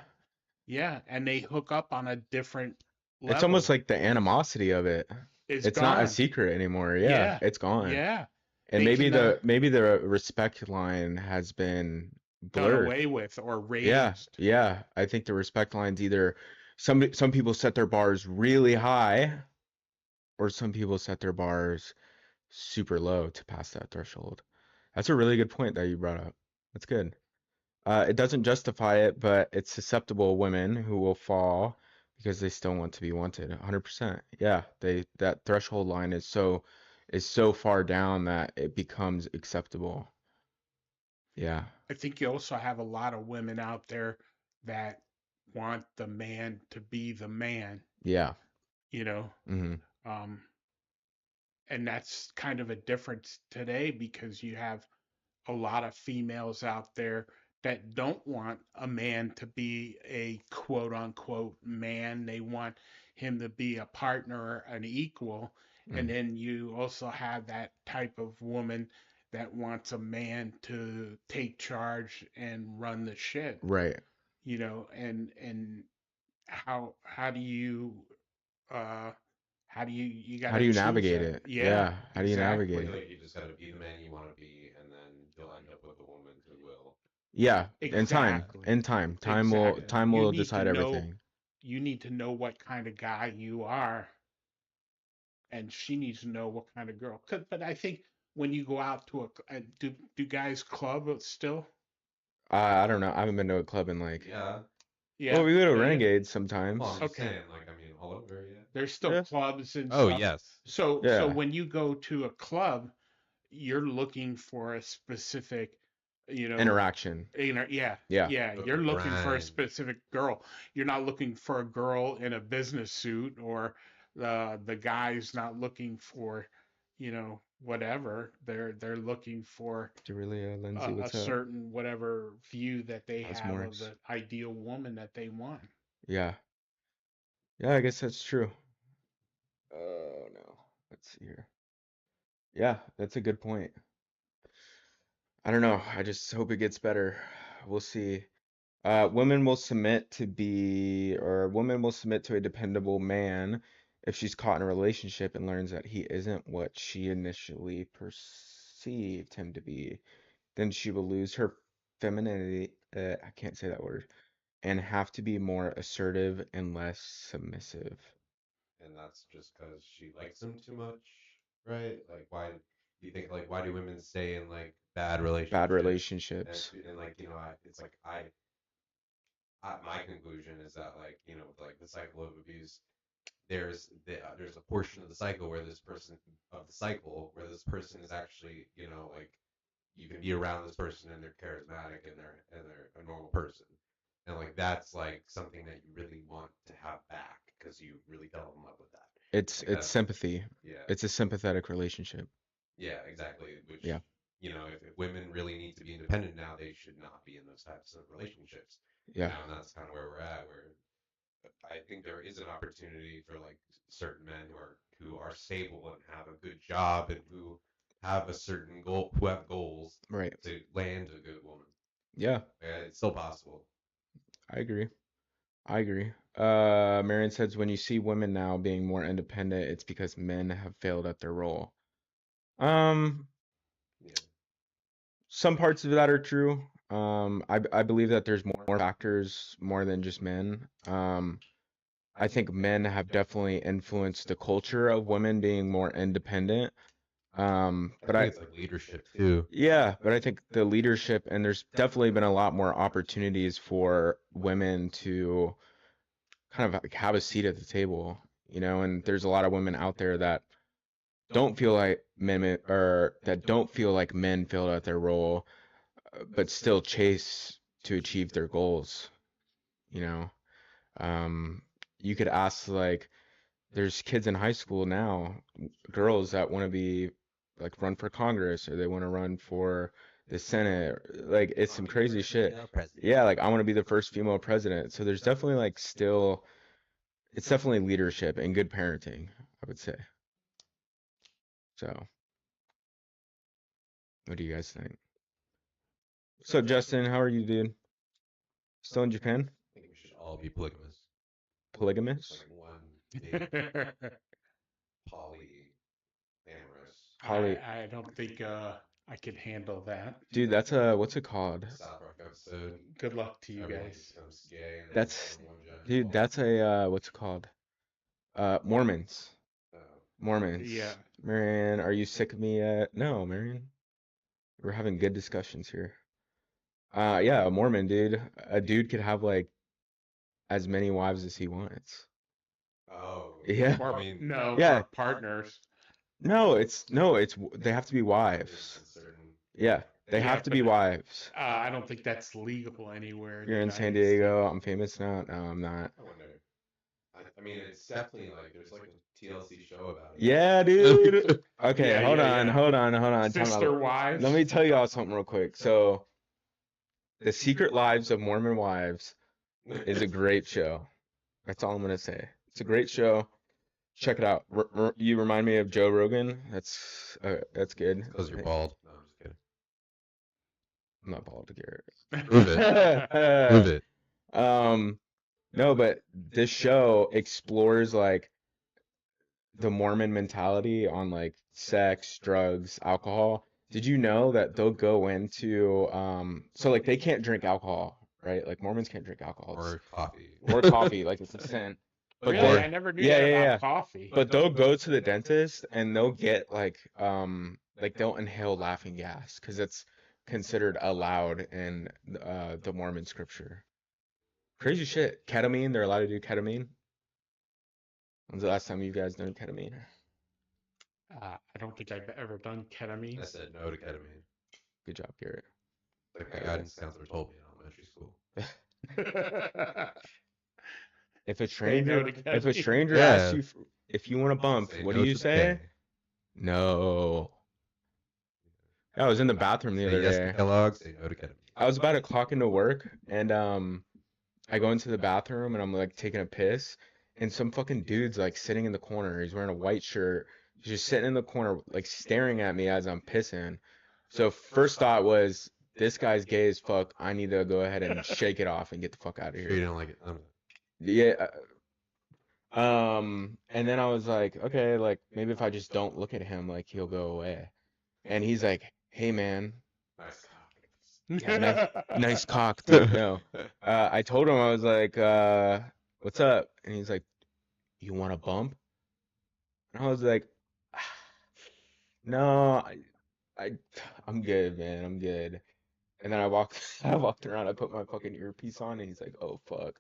[SPEAKER 2] Yeah, and they hook up on a different
[SPEAKER 1] It's almost
[SPEAKER 2] level.
[SPEAKER 1] like the animosity of it.
[SPEAKER 2] It's
[SPEAKER 1] It's not a
[SPEAKER 2] gone.
[SPEAKER 1] secret anymore. Yeah,
[SPEAKER 2] Yeah,
[SPEAKER 1] it's gone.
[SPEAKER 2] yeah.
[SPEAKER 1] And
[SPEAKER 2] They
[SPEAKER 1] maybe
[SPEAKER 2] can
[SPEAKER 1] the respect line has been
[SPEAKER 2] done
[SPEAKER 1] blurred.
[SPEAKER 2] away with or
[SPEAKER 1] Yeah,
[SPEAKER 2] raised.
[SPEAKER 1] yeah. I think the respect line's either some people set their bars really high, or some people set their bars super low to pass that threshold. That's a really good point that you brought up. That's good. It doesn't justify it, but it's susceptible women who will fall because they still want to be wanted. 100%. Yeah, that threshold line is so far down that it becomes acceptable. Yeah.
[SPEAKER 2] I think you also have a lot of women out there that want the man to be the man,
[SPEAKER 1] Yeah.
[SPEAKER 2] you know.
[SPEAKER 1] Hmm.
[SPEAKER 2] Um, and that's kind of a difference today because you have a lot of females out there that don't want a man to be a quote unquote man. They want him to be a partner, an equal. And
[SPEAKER 1] Mm.
[SPEAKER 2] then you also have that type of woman that wants a man to take charge and run the shit,
[SPEAKER 1] Right.
[SPEAKER 2] and how do you uh you got
[SPEAKER 1] How do
[SPEAKER 2] to
[SPEAKER 1] you
[SPEAKER 2] choose
[SPEAKER 1] navigate
[SPEAKER 2] that.
[SPEAKER 1] it?
[SPEAKER 2] Yeah,
[SPEAKER 1] Yeah. How do you
[SPEAKER 3] I
[SPEAKER 1] navigate
[SPEAKER 2] exactly.
[SPEAKER 3] feel
[SPEAKER 1] it?
[SPEAKER 3] like you just got to be the man you want to be, and then you'll end up with a woman who will.
[SPEAKER 1] Yeah. In time.
[SPEAKER 2] Exactly.
[SPEAKER 1] In time.
[SPEAKER 3] Yeah.
[SPEAKER 2] Exactly.
[SPEAKER 1] Time will decide everything.
[SPEAKER 2] You need to know what kind of guy you are, and she needs to know what kind of girl. But I think when you go out to do guys club still?
[SPEAKER 1] I don't know. I haven't been to a club in like,
[SPEAKER 3] Yeah.
[SPEAKER 1] well,
[SPEAKER 2] Yeah.
[SPEAKER 1] we go to
[SPEAKER 2] Yeah, yeah.
[SPEAKER 1] Renegades
[SPEAKER 3] Well,
[SPEAKER 1] sometimes.
[SPEAKER 3] I'm just
[SPEAKER 2] Okay.
[SPEAKER 3] saying, like, I mean, all over, yeah.
[SPEAKER 2] There's still
[SPEAKER 1] Yeah.
[SPEAKER 2] clubs and
[SPEAKER 3] Oh,
[SPEAKER 2] stuff.
[SPEAKER 3] yes.
[SPEAKER 2] So
[SPEAKER 1] Yeah.
[SPEAKER 2] when you go to a club, you're looking for a specific, you know,
[SPEAKER 1] Interaction.
[SPEAKER 2] yeah,
[SPEAKER 1] Yeah.
[SPEAKER 2] yeah.
[SPEAKER 3] Go
[SPEAKER 2] You're
[SPEAKER 3] for the
[SPEAKER 2] looking for a
[SPEAKER 3] grind.
[SPEAKER 2] specific girl. You're not looking for a girl in a business suit, or the guy's not looking for, whatever. They're looking for
[SPEAKER 1] Lindsay,
[SPEAKER 2] a
[SPEAKER 1] what's up?
[SPEAKER 2] certain whatever view that they
[SPEAKER 1] How's
[SPEAKER 2] have of
[SPEAKER 1] Morris?
[SPEAKER 2] the ideal woman that they want.
[SPEAKER 1] Yeah. Yeah, I guess that's true. Oh no. Let's see here. Yeah, that's a good point. I don't know. I just hope it gets better. We'll see. Women will submit to a dependable man if she's caught in a relationship and learns that he isn't what she initially perceived him to be. Then she will lose her femininity, I can't say that word, and have to be more assertive and less submissive.
[SPEAKER 3] And that's just because she likes him too much, right? Like, why do you think, like, why do women stay in, like, bad
[SPEAKER 1] Bad
[SPEAKER 3] relationships? And it's,
[SPEAKER 1] relationships.
[SPEAKER 3] and like, it's like, my conclusion is that, like, with, like, the cycle of abuse, there's a portion of the cycle where this person is actually, like, you can be around this person and they're charismatic and they're a normal person, and like that's like something that you really want to have back because you really fell in love with that. Like
[SPEAKER 1] It's
[SPEAKER 3] that's
[SPEAKER 1] sympathy.
[SPEAKER 3] Yeah,
[SPEAKER 1] It's a sympathetic relationship.
[SPEAKER 3] yeah, exactly.
[SPEAKER 1] Yeah.
[SPEAKER 3] Which, if women really need to be independent now, they should not be in those types of relationships.
[SPEAKER 1] Yeah.
[SPEAKER 3] And that's kind of where we're at. Where I think there is an opportunity for like certain men who are stable and have a good job and who have a certain goal, who have goals
[SPEAKER 1] Right.
[SPEAKER 3] to land a good woman.
[SPEAKER 1] Yeah,
[SPEAKER 3] It's still possible.
[SPEAKER 1] I agree. I agree. Marion says when you see women now being more independent, it's because men have failed at their role. Um,
[SPEAKER 3] Yeah.
[SPEAKER 1] some parts of that are true. I believe that there's more factors more than just men. I think men have definitely influenced the culture of women being more independent.
[SPEAKER 3] I
[SPEAKER 1] But
[SPEAKER 3] think it's like leadership too.
[SPEAKER 1] yeah, but I think the leadership, and there's definitely been a lot more opportunities for women to kind of like have a seat at the table, and there's a lot of women out there that don't feel like men filled out their role, but still chase to achieve their goals, you know. Um, you could ask like there's kids in high school now, girls that want to be like run for Congress or they want to run for the Senate. Like it's some crazy shit.
[SPEAKER 3] President.
[SPEAKER 1] Yeah, like I want to be the first female president. So there's definitely like still, it's definitely leadership and good parenting, I would say. So, what do you guys think? What's up, Justin? How are you, dude? Still in Japan?
[SPEAKER 3] I think we should all be polygamous.
[SPEAKER 1] Polygamous?
[SPEAKER 3] Like one big polyamorous.
[SPEAKER 2] I don't think I could handle that.
[SPEAKER 1] Dude, that's what's it called?
[SPEAKER 3] South Park episode.
[SPEAKER 2] Good luck to you
[SPEAKER 3] Everyone
[SPEAKER 2] guys.
[SPEAKER 3] becomes gay and
[SPEAKER 1] That's,
[SPEAKER 3] then one giant
[SPEAKER 1] dude,
[SPEAKER 3] ball.
[SPEAKER 1] that's what's it called? Mormons.
[SPEAKER 3] Oh.
[SPEAKER 1] Mormons.
[SPEAKER 2] Yeah.
[SPEAKER 1] Marion, are you sick of me yet? No, Marion. We're having good discussions here. Yeah, a Mormon, dude. A dude could have like as many wives as he wants.
[SPEAKER 3] Oh.
[SPEAKER 1] Yeah.
[SPEAKER 2] Or,
[SPEAKER 3] I mean,
[SPEAKER 2] no,
[SPEAKER 1] Yeah.
[SPEAKER 2] or partners.
[SPEAKER 1] No, it's they have to be
[SPEAKER 3] there's
[SPEAKER 1] wives.
[SPEAKER 3] a certain.
[SPEAKER 1] Yeah, they
[SPEAKER 2] Yeah,
[SPEAKER 1] have to
[SPEAKER 2] but
[SPEAKER 1] be wives.
[SPEAKER 2] I don't think that's legal anywhere.
[SPEAKER 1] You're in San
[SPEAKER 2] United
[SPEAKER 1] Diego.
[SPEAKER 2] States.
[SPEAKER 1] I'm famous now. No, I'm not.
[SPEAKER 3] I wonder. I mean, it's definitely like there's like a TLC show about it.
[SPEAKER 1] Yeah, dude. Okay,
[SPEAKER 2] Yeah,
[SPEAKER 1] hold
[SPEAKER 2] yeah,
[SPEAKER 1] on,
[SPEAKER 2] yeah.
[SPEAKER 1] hold on, hold on. Time
[SPEAKER 2] Sister
[SPEAKER 1] out.
[SPEAKER 2] wives.
[SPEAKER 1] Let me tell y'all something real quick. So, The Secret Lives of Mormon Wives is a great show. That's all I'm gonna say. It's a great show. Check it out. You remind me of Joe Rogan. That's good.
[SPEAKER 3] Because you're bald. No, I'm just kidding.
[SPEAKER 1] I'm not bald, Garrett.
[SPEAKER 3] Prove it. Prove it.
[SPEAKER 1] No, but this show explores like the Mormon mentality on like sex, drugs, alcohol. Did you know that they'll go into so like they can't drink alcohol, right? Like Mormons can't drink alcohol.
[SPEAKER 3] Or coffee.
[SPEAKER 1] Or coffee, like it's a sin. But
[SPEAKER 2] Really?
[SPEAKER 1] they,
[SPEAKER 2] I never knew
[SPEAKER 1] yeah,
[SPEAKER 2] that
[SPEAKER 1] yeah,
[SPEAKER 2] about
[SPEAKER 1] yeah.
[SPEAKER 2] coffee.
[SPEAKER 1] But they'll go to the dentist and they'll get like they'll inhale laughing gas because it's considered allowed in the Mormon scripture. Crazy shit. Ketamine, they're allowed to do ketamine. When's the last time you guys done ketamine?
[SPEAKER 2] I don't think I've ever done ketamine.
[SPEAKER 3] I said no to ketamine.
[SPEAKER 1] Good job, Garrett.
[SPEAKER 3] Like my guidance counselor told me in elementary school.
[SPEAKER 1] If a
[SPEAKER 2] Say no
[SPEAKER 1] stranger,
[SPEAKER 2] to
[SPEAKER 1] if a
[SPEAKER 2] ketamine.
[SPEAKER 1] stranger
[SPEAKER 3] Yeah.
[SPEAKER 1] asks you if you want a bump,
[SPEAKER 3] Say
[SPEAKER 1] what
[SPEAKER 3] no
[SPEAKER 1] do you
[SPEAKER 3] to
[SPEAKER 1] say?
[SPEAKER 3] K.
[SPEAKER 1] No. I was in the bathroom the
[SPEAKER 3] Say
[SPEAKER 1] other
[SPEAKER 3] yes
[SPEAKER 1] day.
[SPEAKER 3] to Kellogg. Say no to ketamine.
[SPEAKER 1] I was about to clock into work and I go into the bathroom and I'm like taking a piss and some fucking dude's like sitting in the corner. He's wearing a white shirt. He's just sitting in the corner like staring at me as I'm pissing. So first thought was this guy's gay as fuck. I need to go ahead and shake it off and get the fuck out of
[SPEAKER 3] Sure you
[SPEAKER 1] here.
[SPEAKER 3] don't like it.
[SPEAKER 1] Yeah. And then I was like, okay, like maybe if I just don't look at him, like he'll go away. And he's like, hey man,
[SPEAKER 3] Nice cock.
[SPEAKER 1] yeah, nice cock, dude. No. I told him, I was like, what's up? And he's like, you want a bump? And I was like, no, I, I'm good, man. I'm good. And then I walked, I walked around. I put my fucking earpiece on, and he's like, oh fuck.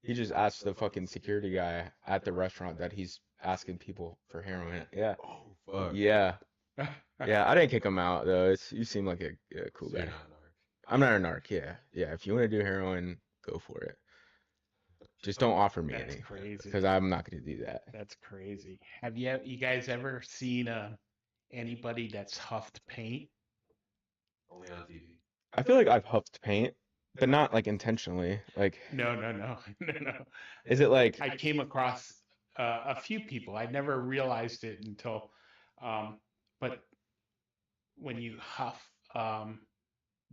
[SPEAKER 1] He just asked the fucking security guy at the restaurant that he's asking people for heroin. Yeah,
[SPEAKER 3] Oh, fuck.
[SPEAKER 1] yeah, yeah. I didn't kick him out though. You seem like a cool
[SPEAKER 3] So you're
[SPEAKER 1] guy.
[SPEAKER 3] not an arc.
[SPEAKER 1] I'm not a narc. Yeah, yeah. If you want to do heroin, go for it. Just don't offer me
[SPEAKER 2] That's
[SPEAKER 1] any,
[SPEAKER 2] crazy.
[SPEAKER 1] because I'm not gonna do that.
[SPEAKER 2] That's crazy. Have you guys ever seen anybody that's huffed paint?
[SPEAKER 3] Only on TV.
[SPEAKER 1] I feel like I've huffed paint, but not like intentionally. Like,
[SPEAKER 2] No, no, no, no.
[SPEAKER 1] is it like?
[SPEAKER 2] I came across a few people. I never realized it until, but when you huff,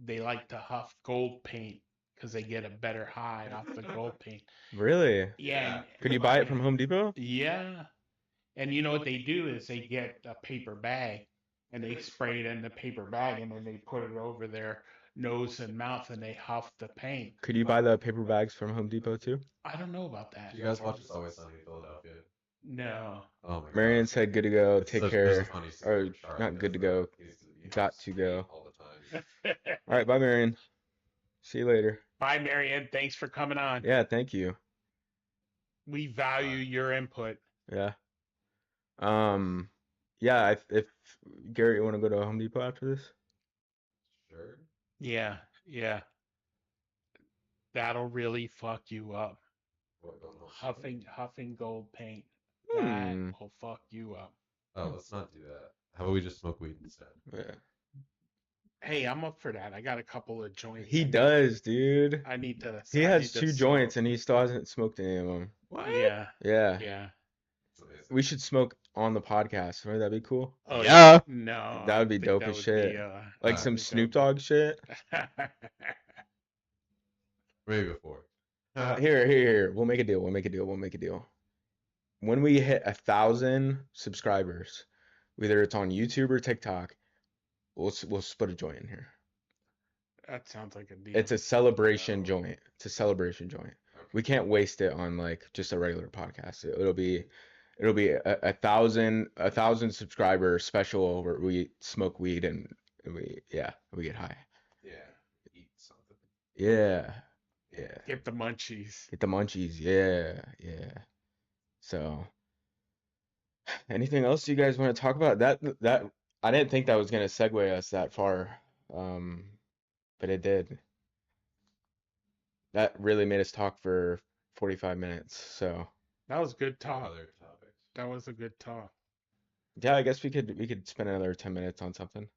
[SPEAKER 2] they like to huff gold paint because they get a better high off the gold paint.
[SPEAKER 1] Really?
[SPEAKER 2] Yeah.
[SPEAKER 1] Could you buy it from Home Depot?
[SPEAKER 2] Yeah. And you know what they do is they get a paper bag and they spray it in the paper bag and then they put it over their nose and mouth and they huff the paint.
[SPEAKER 1] Could you buy the paper bags from Home Depot too?
[SPEAKER 2] I don't know about that.
[SPEAKER 3] Did you guys watch It's Always Sunny in Philadelphia?
[SPEAKER 2] No.
[SPEAKER 3] Oh my
[SPEAKER 1] Marion
[SPEAKER 3] god.
[SPEAKER 1] said, "Good to go.
[SPEAKER 3] It's
[SPEAKER 1] Take
[SPEAKER 3] such- there's a
[SPEAKER 1] care."
[SPEAKER 3] funny scene
[SPEAKER 1] Or
[SPEAKER 3] where Charlie
[SPEAKER 1] not good
[SPEAKER 3] goes
[SPEAKER 1] to go.
[SPEAKER 3] he
[SPEAKER 1] Got
[SPEAKER 3] huffs
[SPEAKER 1] to
[SPEAKER 3] paint
[SPEAKER 1] go.
[SPEAKER 3] all the time.
[SPEAKER 1] All right, bye, Marion. See you later.
[SPEAKER 2] Bye, Marianne. Thanks for coming on.
[SPEAKER 1] Yeah, thank you.
[SPEAKER 2] We value your input.
[SPEAKER 1] Yeah. Yeah. If Gary, you want to go to Home Depot after this?
[SPEAKER 3] Sure.
[SPEAKER 2] Yeah, yeah. That'll really fuck you up.
[SPEAKER 3] What, going on?
[SPEAKER 2] Huffing gold paint.
[SPEAKER 1] Hmm.
[SPEAKER 2] That will fuck you up.
[SPEAKER 3] Oh, let's not do that. How about we just smoke weed instead?
[SPEAKER 1] Yeah.
[SPEAKER 2] Hey, I'm up for that. I got a couple of joints.
[SPEAKER 1] He does, dude.
[SPEAKER 2] I need to.
[SPEAKER 1] He
[SPEAKER 2] I
[SPEAKER 1] has
[SPEAKER 2] need to
[SPEAKER 1] 2 joints
[SPEAKER 2] smoke.
[SPEAKER 1] and he still hasn't smoked any of them.
[SPEAKER 3] What?
[SPEAKER 2] Yeah.
[SPEAKER 1] Yeah.
[SPEAKER 2] Yeah.
[SPEAKER 1] We should smoke on the podcast. Would that be cool?
[SPEAKER 2] Oh
[SPEAKER 3] Yeah.
[SPEAKER 2] no,
[SPEAKER 1] That
[SPEAKER 2] I
[SPEAKER 1] would be
[SPEAKER 2] think
[SPEAKER 1] dope
[SPEAKER 2] that
[SPEAKER 1] as
[SPEAKER 2] would
[SPEAKER 1] shit.
[SPEAKER 2] be
[SPEAKER 1] Like
[SPEAKER 2] I
[SPEAKER 1] some
[SPEAKER 2] think that
[SPEAKER 1] Snoop
[SPEAKER 2] would
[SPEAKER 1] Dogg shit.
[SPEAKER 2] be-
[SPEAKER 3] Maybe before.
[SPEAKER 1] Here. We'll make a deal. We'll make a deal. When we hit 1,000 subscribers, whether it's on YouTube or TikTok, we'll split a joint in here.
[SPEAKER 2] That sounds like a deal.
[SPEAKER 1] It's a celebration joint. It's a celebration joint.
[SPEAKER 3] Okay.
[SPEAKER 1] We can't waste it on like just a regular podcast. It'll be a thousand subscriber special where we smoke weed and we get high.
[SPEAKER 3] Yeah. Eat something.
[SPEAKER 1] Yeah.
[SPEAKER 2] Get the munchies.
[SPEAKER 1] Get the munchies. Yeah. So, anything else you guys want to talk about? That I didn't think that was gonna segue us that far, but it did. That really made us talk for 45 minutes. So,
[SPEAKER 2] That was good talk.
[SPEAKER 3] Other topics.
[SPEAKER 2] That was a good talk.
[SPEAKER 1] yeah, I guess we could spend another 10 minutes on something.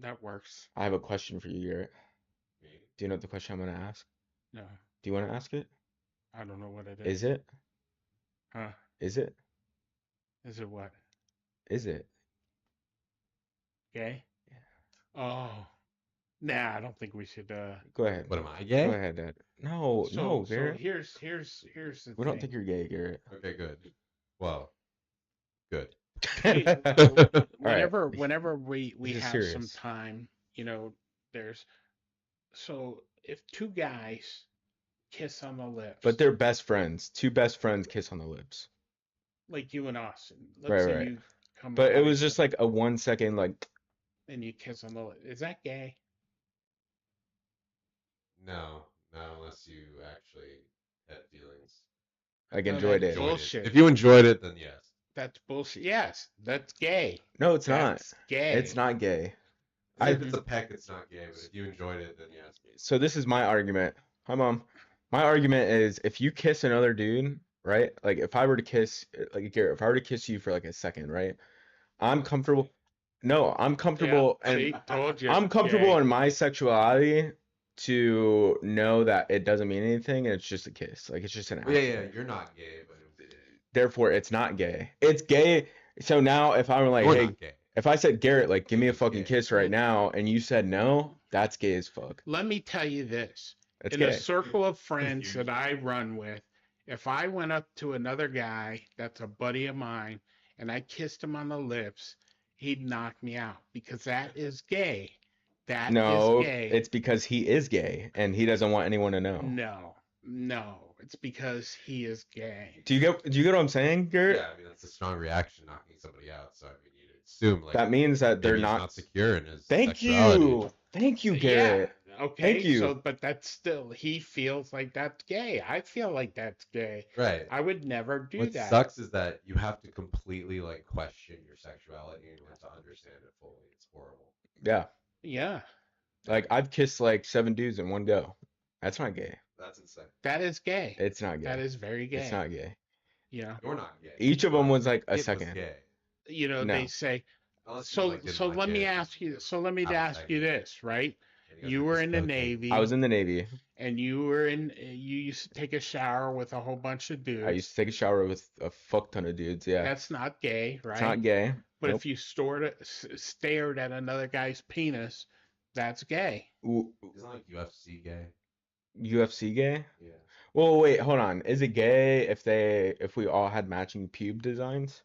[SPEAKER 2] That works.
[SPEAKER 1] I have a question for you, Garrett.
[SPEAKER 3] Me?
[SPEAKER 1] Do you know what the question I'm gonna ask?
[SPEAKER 2] No,
[SPEAKER 1] Do you want to ask it?
[SPEAKER 2] I don't know what it is.
[SPEAKER 1] Is it?
[SPEAKER 2] Huh?
[SPEAKER 1] Is it?
[SPEAKER 2] Is it what?
[SPEAKER 1] Is it?
[SPEAKER 2] Gay? Oh, nah. I don't think we should.
[SPEAKER 1] Go ahead.
[SPEAKER 3] What am I gay?
[SPEAKER 1] Go ahead, Dad. No,
[SPEAKER 2] So
[SPEAKER 1] Garrett.
[SPEAKER 2] here's the
[SPEAKER 1] We
[SPEAKER 2] thing.
[SPEAKER 1] don't think you're gay, Garrett.
[SPEAKER 3] Okay, good. Well, good.
[SPEAKER 2] Whenever we
[SPEAKER 1] This is
[SPEAKER 2] have
[SPEAKER 1] serious.
[SPEAKER 2] some time, there's so if two guys kiss on the lips,
[SPEAKER 1] But they're best friends. Two best friends kiss on the lips.
[SPEAKER 2] like you and Austin.
[SPEAKER 1] Right,
[SPEAKER 2] Let's say
[SPEAKER 1] right.
[SPEAKER 2] you come
[SPEAKER 1] But it
[SPEAKER 2] by
[SPEAKER 1] was just like a 1 second, like,
[SPEAKER 2] and you kiss on the lips. Is that gay?
[SPEAKER 3] No, not unless you actually had feelings.
[SPEAKER 1] like
[SPEAKER 2] No,
[SPEAKER 1] enjoyed
[SPEAKER 2] that's
[SPEAKER 1] it.
[SPEAKER 2] bullshit.
[SPEAKER 3] If you enjoyed it, then yes.
[SPEAKER 2] That's bullshit. Yes, that's gay.
[SPEAKER 1] No, it's not.
[SPEAKER 2] That's gay.
[SPEAKER 1] It's not gay.
[SPEAKER 3] If it's a peck, it's not gay. But if you enjoyed it, then yes.
[SPEAKER 1] So this is my argument. Hi, Mom. My argument is if you kiss another dude, right? Like if I were to kiss, like Garrett, if I were to kiss you for like a second, right? I'm comfortable. No, I'm comfortable,
[SPEAKER 2] Yeah, see,
[SPEAKER 1] and
[SPEAKER 2] told you.
[SPEAKER 1] I'm comfortable
[SPEAKER 2] Gay.
[SPEAKER 1] in my sexuality to know that it doesn't mean anything and it's just a kiss. Like it's just an act.
[SPEAKER 3] Yeah, you're not gay, but
[SPEAKER 1] Therefore, it's not gay. It's gay. So now if I'm like,
[SPEAKER 3] you're
[SPEAKER 1] hey,
[SPEAKER 3] not gay.
[SPEAKER 1] if I said, Garrett, like, give me a
[SPEAKER 3] It's
[SPEAKER 1] fucking
[SPEAKER 3] gay.
[SPEAKER 1] kiss right now, and you said no, that's gay as fuck.
[SPEAKER 2] Let me tell you this.
[SPEAKER 1] That's
[SPEAKER 2] In
[SPEAKER 1] gay.
[SPEAKER 2] a circle of friends that I run with, if I went up to another guy that's a buddy of mine and I kissed him on the lips, he'd knock me out because that is gay. That
[SPEAKER 1] No,
[SPEAKER 2] is gay.
[SPEAKER 1] it's because he is gay and he doesn't want anyone to know.
[SPEAKER 2] No, it's because he is gay.
[SPEAKER 1] Do you get what I'm saying, Garrett?
[SPEAKER 3] Yeah, I mean that's a strong reaction, knocking somebody out. So I mean, you'd assume like
[SPEAKER 1] That means that they're
[SPEAKER 3] maybe he's
[SPEAKER 1] not.
[SPEAKER 3] not secure in his
[SPEAKER 1] Thank
[SPEAKER 3] sexuality.
[SPEAKER 1] you. Thank you, Garrett.
[SPEAKER 2] Yeah, okay.
[SPEAKER 1] Thank you.
[SPEAKER 2] So, but that's still, he feels like that's gay. I feel like that's gay.
[SPEAKER 3] Right.
[SPEAKER 2] I would never do
[SPEAKER 3] What
[SPEAKER 2] that.
[SPEAKER 3] sucks is that you have to completely like question your sexuality in order to understand it fully. It's horrible.
[SPEAKER 1] Yeah.
[SPEAKER 2] Yeah,
[SPEAKER 1] Like I've kissed like 7 dudes in one go. That's not gay.
[SPEAKER 3] That's insane.
[SPEAKER 2] that is gay.
[SPEAKER 1] It's not gay.
[SPEAKER 2] That is very gay.
[SPEAKER 1] It's not gay.
[SPEAKER 2] Yeah.
[SPEAKER 3] You're not gay.
[SPEAKER 1] Each of them
[SPEAKER 3] But
[SPEAKER 1] was like a
[SPEAKER 3] it was
[SPEAKER 1] second.
[SPEAKER 3] gay.
[SPEAKER 2] No. They say,
[SPEAKER 3] Unless you,
[SPEAKER 2] so
[SPEAKER 3] like, didn't
[SPEAKER 2] so
[SPEAKER 3] like
[SPEAKER 2] let me
[SPEAKER 3] it,
[SPEAKER 2] ask you, so let me
[SPEAKER 3] have a
[SPEAKER 2] ask you
[SPEAKER 3] second.
[SPEAKER 2] this, right?
[SPEAKER 3] and guys
[SPEAKER 2] You
[SPEAKER 3] were
[SPEAKER 2] were
[SPEAKER 3] just
[SPEAKER 2] in the
[SPEAKER 3] cocaine.
[SPEAKER 2] Navy
[SPEAKER 1] I was in the Navy.
[SPEAKER 2] and you used to take a shower with a whole bunch of dudes.
[SPEAKER 1] I used to take a shower with a fuck ton of dudes. Yeah.
[SPEAKER 2] That's not gay, right?
[SPEAKER 1] It's not gay.
[SPEAKER 2] But
[SPEAKER 1] Nope.
[SPEAKER 2] if you stared at another guy's penis, that's gay.
[SPEAKER 1] Ooh,
[SPEAKER 3] Isn't like UFC gay?
[SPEAKER 1] UFC gay?
[SPEAKER 3] Yeah.
[SPEAKER 1] Well, wait, hold on. Is it gay if we all had matching pube designs?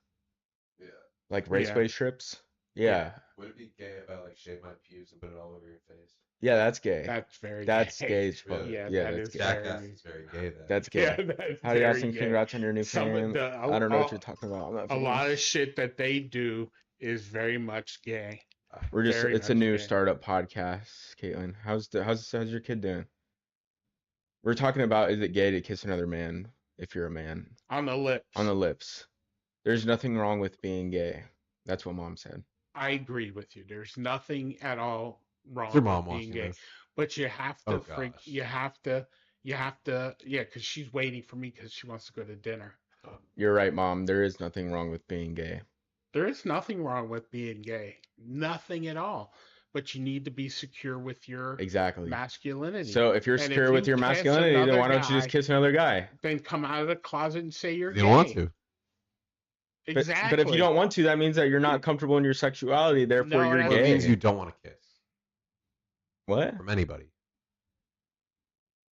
[SPEAKER 3] Yeah.
[SPEAKER 1] Like
[SPEAKER 2] Yeah.
[SPEAKER 1] raceway strips? Yeah.
[SPEAKER 3] Would it be gay if I like shave my pubes and put it all over your face?
[SPEAKER 1] Yeah, that's gay.
[SPEAKER 2] That's very
[SPEAKER 1] That's
[SPEAKER 2] gay.
[SPEAKER 1] gay as fuck.
[SPEAKER 3] Really?
[SPEAKER 2] Yeah,
[SPEAKER 1] Yeah,
[SPEAKER 2] that
[SPEAKER 1] that's
[SPEAKER 2] is
[SPEAKER 1] gay.
[SPEAKER 3] Jackass
[SPEAKER 2] very-
[SPEAKER 3] is very gay then.
[SPEAKER 1] That's gay.
[SPEAKER 2] Yeah, that's
[SPEAKER 1] Howdy,
[SPEAKER 2] very
[SPEAKER 1] Austin.
[SPEAKER 2] gay.
[SPEAKER 1] Congrats on your new fame. I don't know what you're talking about. I'm not
[SPEAKER 2] A
[SPEAKER 1] fucking-
[SPEAKER 2] lot of shit that they do is very much gay.
[SPEAKER 1] We're just
[SPEAKER 2] very
[SPEAKER 1] it's a
[SPEAKER 2] much
[SPEAKER 1] new
[SPEAKER 2] gay.
[SPEAKER 1] startup podcast, Caitlin. How's your kid doing? We're talking about, is it gay to kiss another man if you're a man?
[SPEAKER 2] On the lips.
[SPEAKER 1] On the lips. There's nothing wrong with being gay. That's what Mom said.
[SPEAKER 2] I agree with you. There's nothing at all wrong
[SPEAKER 3] Is your mom
[SPEAKER 2] with being
[SPEAKER 3] watching
[SPEAKER 2] gay.
[SPEAKER 3] this?
[SPEAKER 2] But you have to
[SPEAKER 3] Oh, gosh.
[SPEAKER 2] you have to, yeah, because she's waiting for me because she wants to go to dinner.
[SPEAKER 1] You're right, Mom. There is nothing wrong with being gay.
[SPEAKER 2] There is nothing wrong with being gay. Nothing at all. But you need to be secure with your
[SPEAKER 1] Exactly.
[SPEAKER 2] masculinity.
[SPEAKER 1] So if you're
[SPEAKER 2] And
[SPEAKER 1] secure
[SPEAKER 2] if
[SPEAKER 1] with
[SPEAKER 2] you
[SPEAKER 1] your
[SPEAKER 2] kiss
[SPEAKER 1] masculinity, then
[SPEAKER 2] another
[SPEAKER 1] why don't you just
[SPEAKER 2] guy,
[SPEAKER 1] kiss another guy?
[SPEAKER 2] then come out of the closet and say you're
[SPEAKER 3] You
[SPEAKER 2] gay.
[SPEAKER 3] don't want to.
[SPEAKER 2] Exactly.
[SPEAKER 1] But if you don't want to, that means that you're not comfortable in your sexuality. Therefore,
[SPEAKER 2] No,
[SPEAKER 1] you're
[SPEAKER 2] that's
[SPEAKER 3] Well, it
[SPEAKER 1] gay.
[SPEAKER 3] means you don't want to kiss
[SPEAKER 1] What?
[SPEAKER 3] from anybody.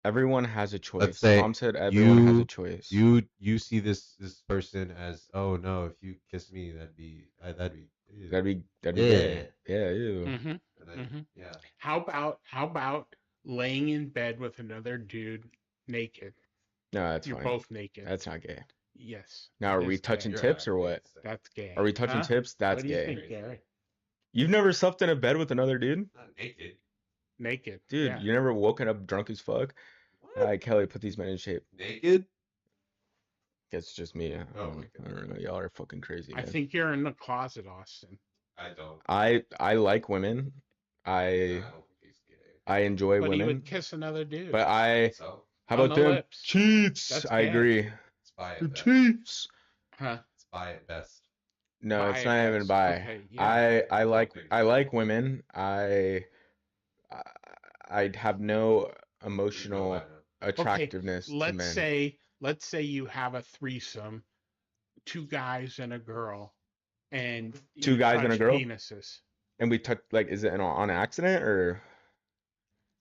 [SPEAKER 1] Everyone has a choice.
[SPEAKER 3] Let's say
[SPEAKER 1] Mom said everyone has a choice.
[SPEAKER 3] You see this person as, oh no, if you kiss me, that'd be ew.
[SPEAKER 1] That'd be
[SPEAKER 3] Yeah.
[SPEAKER 1] gay. Yeah, ew.
[SPEAKER 2] Mm-hmm.
[SPEAKER 3] And then,
[SPEAKER 2] Mm-hmm.
[SPEAKER 3] yeah.
[SPEAKER 2] How about laying in bed with another dude naked?
[SPEAKER 1] No, that's
[SPEAKER 2] You're
[SPEAKER 1] fine.
[SPEAKER 2] both naked.
[SPEAKER 1] That's not gay.
[SPEAKER 2] Yes.
[SPEAKER 1] Now, are
[SPEAKER 2] that
[SPEAKER 1] we
[SPEAKER 2] is
[SPEAKER 1] touching
[SPEAKER 2] gay.
[SPEAKER 1] tips or what?
[SPEAKER 2] That's gay.
[SPEAKER 1] Are we touching
[SPEAKER 2] Huh?
[SPEAKER 1] tips? That's
[SPEAKER 2] What do you
[SPEAKER 1] gay.
[SPEAKER 2] think, Gary?
[SPEAKER 1] You've never slept in a bed with another dude?
[SPEAKER 3] Not naked.
[SPEAKER 2] Naked.
[SPEAKER 1] Dude,
[SPEAKER 2] Yeah.
[SPEAKER 1] you never woken up drunk as fuck? All right, Kelly, put these men in shape.
[SPEAKER 3] Naked?
[SPEAKER 1] Guess it's just me.
[SPEAKER 3] Oh my
[SPEAKER 1] I don't know. Y'all are fucking crazy,
[SPEAKER 2] I
[SPEAKER 1] man.
[SPEAKER 2] think you're in the closet, Austin.
[SPEAKER 3] I don't.
[SPEAKER 1] I like women.
[SPEAKER 3] I don't think he's gay.
[SPEAKER 1] I enjoy
[SPEAKER 2] But he
[SPEAKER 1] women.
[SPEAKER 2] would kiss another dude.
[SPEAKER 1] But
[SPEAKER 3] So
[SPEAKER 1] how
[SPEAKER 2] On
[SPEAKER 1] about
[SPEAKER 2] the
[SPEAKER 1] them
[SPEAKER 2] lips.
[SPEAKER 1] cheats?
[SPEAKER 2] That's
[SPEAKER 1] I
[SPEAKER 2] gay.
[SPEAKER 1] agree.
[SPEAKER 3] it's bi
[SPEAKER 1] The
[SPEAKER 3] at best.
[SPEAKER 1] cheats.
[SPEAKER 2] Huh?
[SPEAKER 3] It's bi at best.
[SPEAKER 1] No,
[SPEAKER 2] Bi
[SPEAKER 1] it's
[SPEAKER 2] at
[SPEAKER 1] not even
[SPEAKER 2] best.
[SPEAKER 1] bi.
[SPEAKER 2] Okay, yeah.
[SPEAKER 1] I like women. I have no emotional
[SPEAKER 3] There's no
[SPEAKER 1] attractiveness to
[SPEAKER 2] Let's
[SPEAKER 1] men.
[SPEAKER 2] say you have a threesome, 2 guys and a girl, and
[SPEAKER 1] Two
[SPEAKER 2] you
[SPEAKER 1] guys and a
[SPEAKER 2] touch
[SPEAKER 1] girl?
[SPEAKER 2] penises.
[SPEAKER 1] And we touch, like, is it on accident or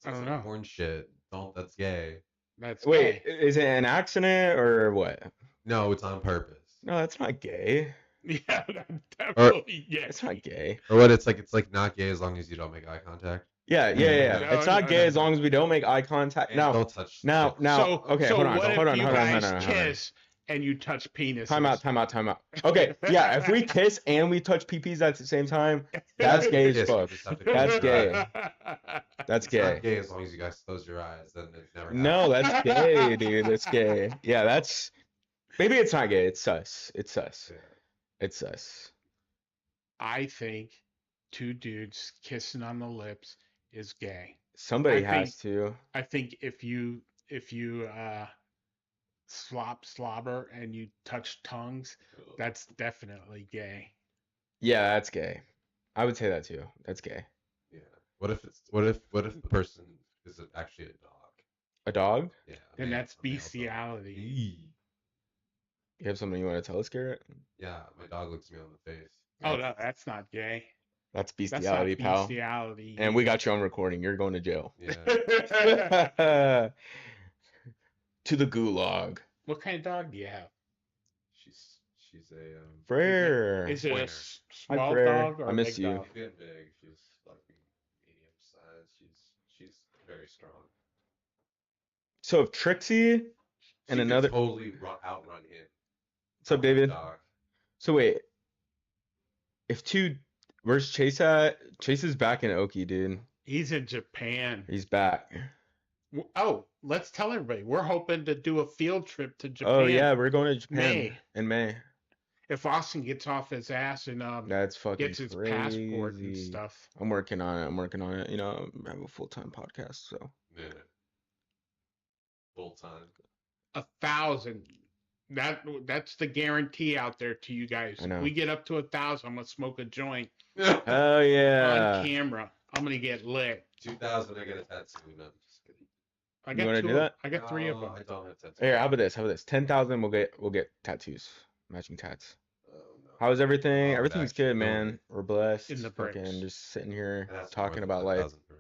[SPEAKER 2] I don't
[SPEAKER 3] some
[SPEAKER 2] know.
[SPEAKER 3] porn shit. That's gay.
[SPEAKER 2] That's
[SPEAKER 1] wait,
[SPEAKER 2] gay.
[SPEAKER 1] is it an accident or what?
[SPEAKER 3] No, it's on purpose.
[SPEAKER 1] No, that's not gay.
[SPEAKER 2] Yeah, that's definitely gay.
[SPEAKER 1] It's not gay.
[SPEAKER 3] Or what? It's like not gay as long as you don't make eye contact.
[SPEAKER 1] Yeah.
[SPEAKER 2] No,
[SPEAKER 1] It's not
[SPEAKER 2] no,
[SPEAKER 1] gay
[SPEAKER 2] no,
[SPEAKER 1] as
[SPEAKER 2] no.
[SPEAKER 1] long as we don't make eye contact.
[SPEAKER 3] And
[SPEAKER 1] Now,
[SPEAKER 3] don't touch.
[SPEAKER 1] now,
[SPEAKER 3] nipples.
[SPEAKER 1] now. Okay,
[SPEAKER 2] So
[SPEAKER 1] hold on,
[SPEAKER 2] what
[SPEAKER 1] hold
[SPEAKER 2] if
[SPEAKER 1] on,
[SPEAKER 2] you
[SPEAKER 1] hold on,
[SPEAKER 2] guys
[SPEAKER 1] hold on, hold on.
[SPEAKER 2] kiss and you touch penises?
[SPEAKER 1] Time out. Okay, yeah, if we kiss and we touch peepees at the same time, that's gay as
[SPEAKER 3] Yes,
[SPEAKER 1] fuck.
[SPEAKER 3] you just have to close
[SPEAKER 1] That's
[SPEAKER 3] your
[SPEAKER 1] gay.
[SPEAKER 3] eyes.
[SPEAKER 1] That's
[SPEAKER 3] It's not
[SPEAKER 1] gay.
[SPEAKER 3] gay as long as you guys close your eyes. Then it never happens.
[SPEAKER 1] No, that's gay, dude. That's gay. Yeah, that's maybe it's not gay. It's sus. It's sus.
[SPEAKER 3] Yeah.
[SPEAKER 1] It's sus.
[SPEAKER 2] I think 2 dudes kissing on the lips is gay.
[SPEAKER 1] Somebody
[SPEAKER 2] I
[SPEAKER 1] has to.
[SPEAKER 2] I think if you slobber and you touch tongues, that's definitely gay.
[SPEAKER 1] Yeah, that's gay. I would say that too. That's gay.
[SPEAKER 3] Yeah. What if the person is actually a dog?
[SPEAKER 1] A dog?
[SPEAKER 3] Yeah.
[SPEAKER 2] And that's
[SPEAKER 3] a male dog.
[SPEAKER 2] bestiality.
[SPEAKER 3] Eee.
[SPEAKER 1] You have something you want to tell us, Garrett?
[SPEAKER 3] Yeah, my dog looks me on the face.
[SPEAKER 2] Oh no, that's not gay.
[SPEAKER 1] That's
[SPEAKER 2] That's not
[SPEAKER 1] bestiality, pal.
[SPEAKER 2] bestiality.
[SPEAKER 1] And we got you on recording. You're going to jail.
[SPEAKER 3] Yeah.
[SPEAKER 1] To the gulag.
[SPEAKER 2] What kind of dog do you have?
[SPEAKER 3] She's a
[SPEAKER 1] Frere.
[SPEAKER 2] Is it a
[SPEAKER 3] Pointer.
[SPEAKER 2] small
[SPEAKER 1] Frere.
[SPEAKER 2] dog or
[SPEAKER 1] I
[SPEAKER 2] a
[SPEAKER 1] miss
[SPEAKER 2] big
[SPEAKER 1] you.
[SPEAKER 2] dog?
[SPEAKER 3] She's getting big. She's like medium size. She's very strong.
[SPEAKER 1] So if Trixie and
[SPEAKER 3] She could
[SPEAKER 1] another.
[SPEAKER 3] totally outrun him.
[SPEAKER 1] What's up, David?
[SPEAKER 3] Dog.
[SPEAKER 1] So wait. If where's Chase at? Chase is back in Oki, dude.
[SPEAKER 2] He's in Japan.
[SPEAKER 1] He's back.
[SPEAKER 2] Oh, let's tell everybody. We're hoping to do a field trip to Japan.
[SPEAKER 1] Oh yeah, we're going to Japan
[SPEAKER 2] May.
[SPEAKER 1] in May.
[SPEAKER 2] If Austin gets off his ass and
[SPEAKER 1] That's fucking
[SPEAKER 2] gets his
[SPEAKER 1] crazy.
[SPEAKER 2] passport and stuff.
[SPEAKER 1] I'm working on it. You know, I have a full-time podcast, so.
[SPEAKER 3] Yeah. Full time.
[SPEAKER 2] 1,000. That's the guarantee out there to you guys.
[SPEAKER 1] I know.
[SPEAKER 2] We get up to 1,000, I'm gonna smoke a joint
[SPEAKER 1] Hell yeah.
[SPEAKER 2] on camera. I'm gonna get lit.
[SPEAKER 3] 2,000. I get a tattoo. No, I'm just kidding.
[SPEAKER 2] I
[SPEAKER 1] You
[SPEAKER 2] got
[SPEAKER 1] wanna
[SPEAKER 2] 2
[SPEAKER 1] do that?
[SPEAKER 2] I got 3 of them.
[SPEAKER 3] I don't have tattoos.
[SPEAKER 1] Here, how about this? 10,000, we'll get tattoos, matching tats.
[SPEAKER 3] Oh, no.
[SPEAKER 1] How's everything?
[SPEAKER 3] Oh,
[SPEAKER 1] Everything's
[SPEAKER 3] actually,
[SPEAKER 1] good,
[SPEAKER 3] no.
[SPEAKER 1] man. We're blessed.
[SPEAKER 2] In the bricks.
[SPEAKER 1] Fucking just sitting here
[SPEAKER 3] It has to be
[SPEAKER 1] talking
[SPEAKER 3] more
[SPEAKER 1] about
[SPEAKER 3] than
[SPEAKER 1] life.
[SPEAKER 3] 10,000 for me.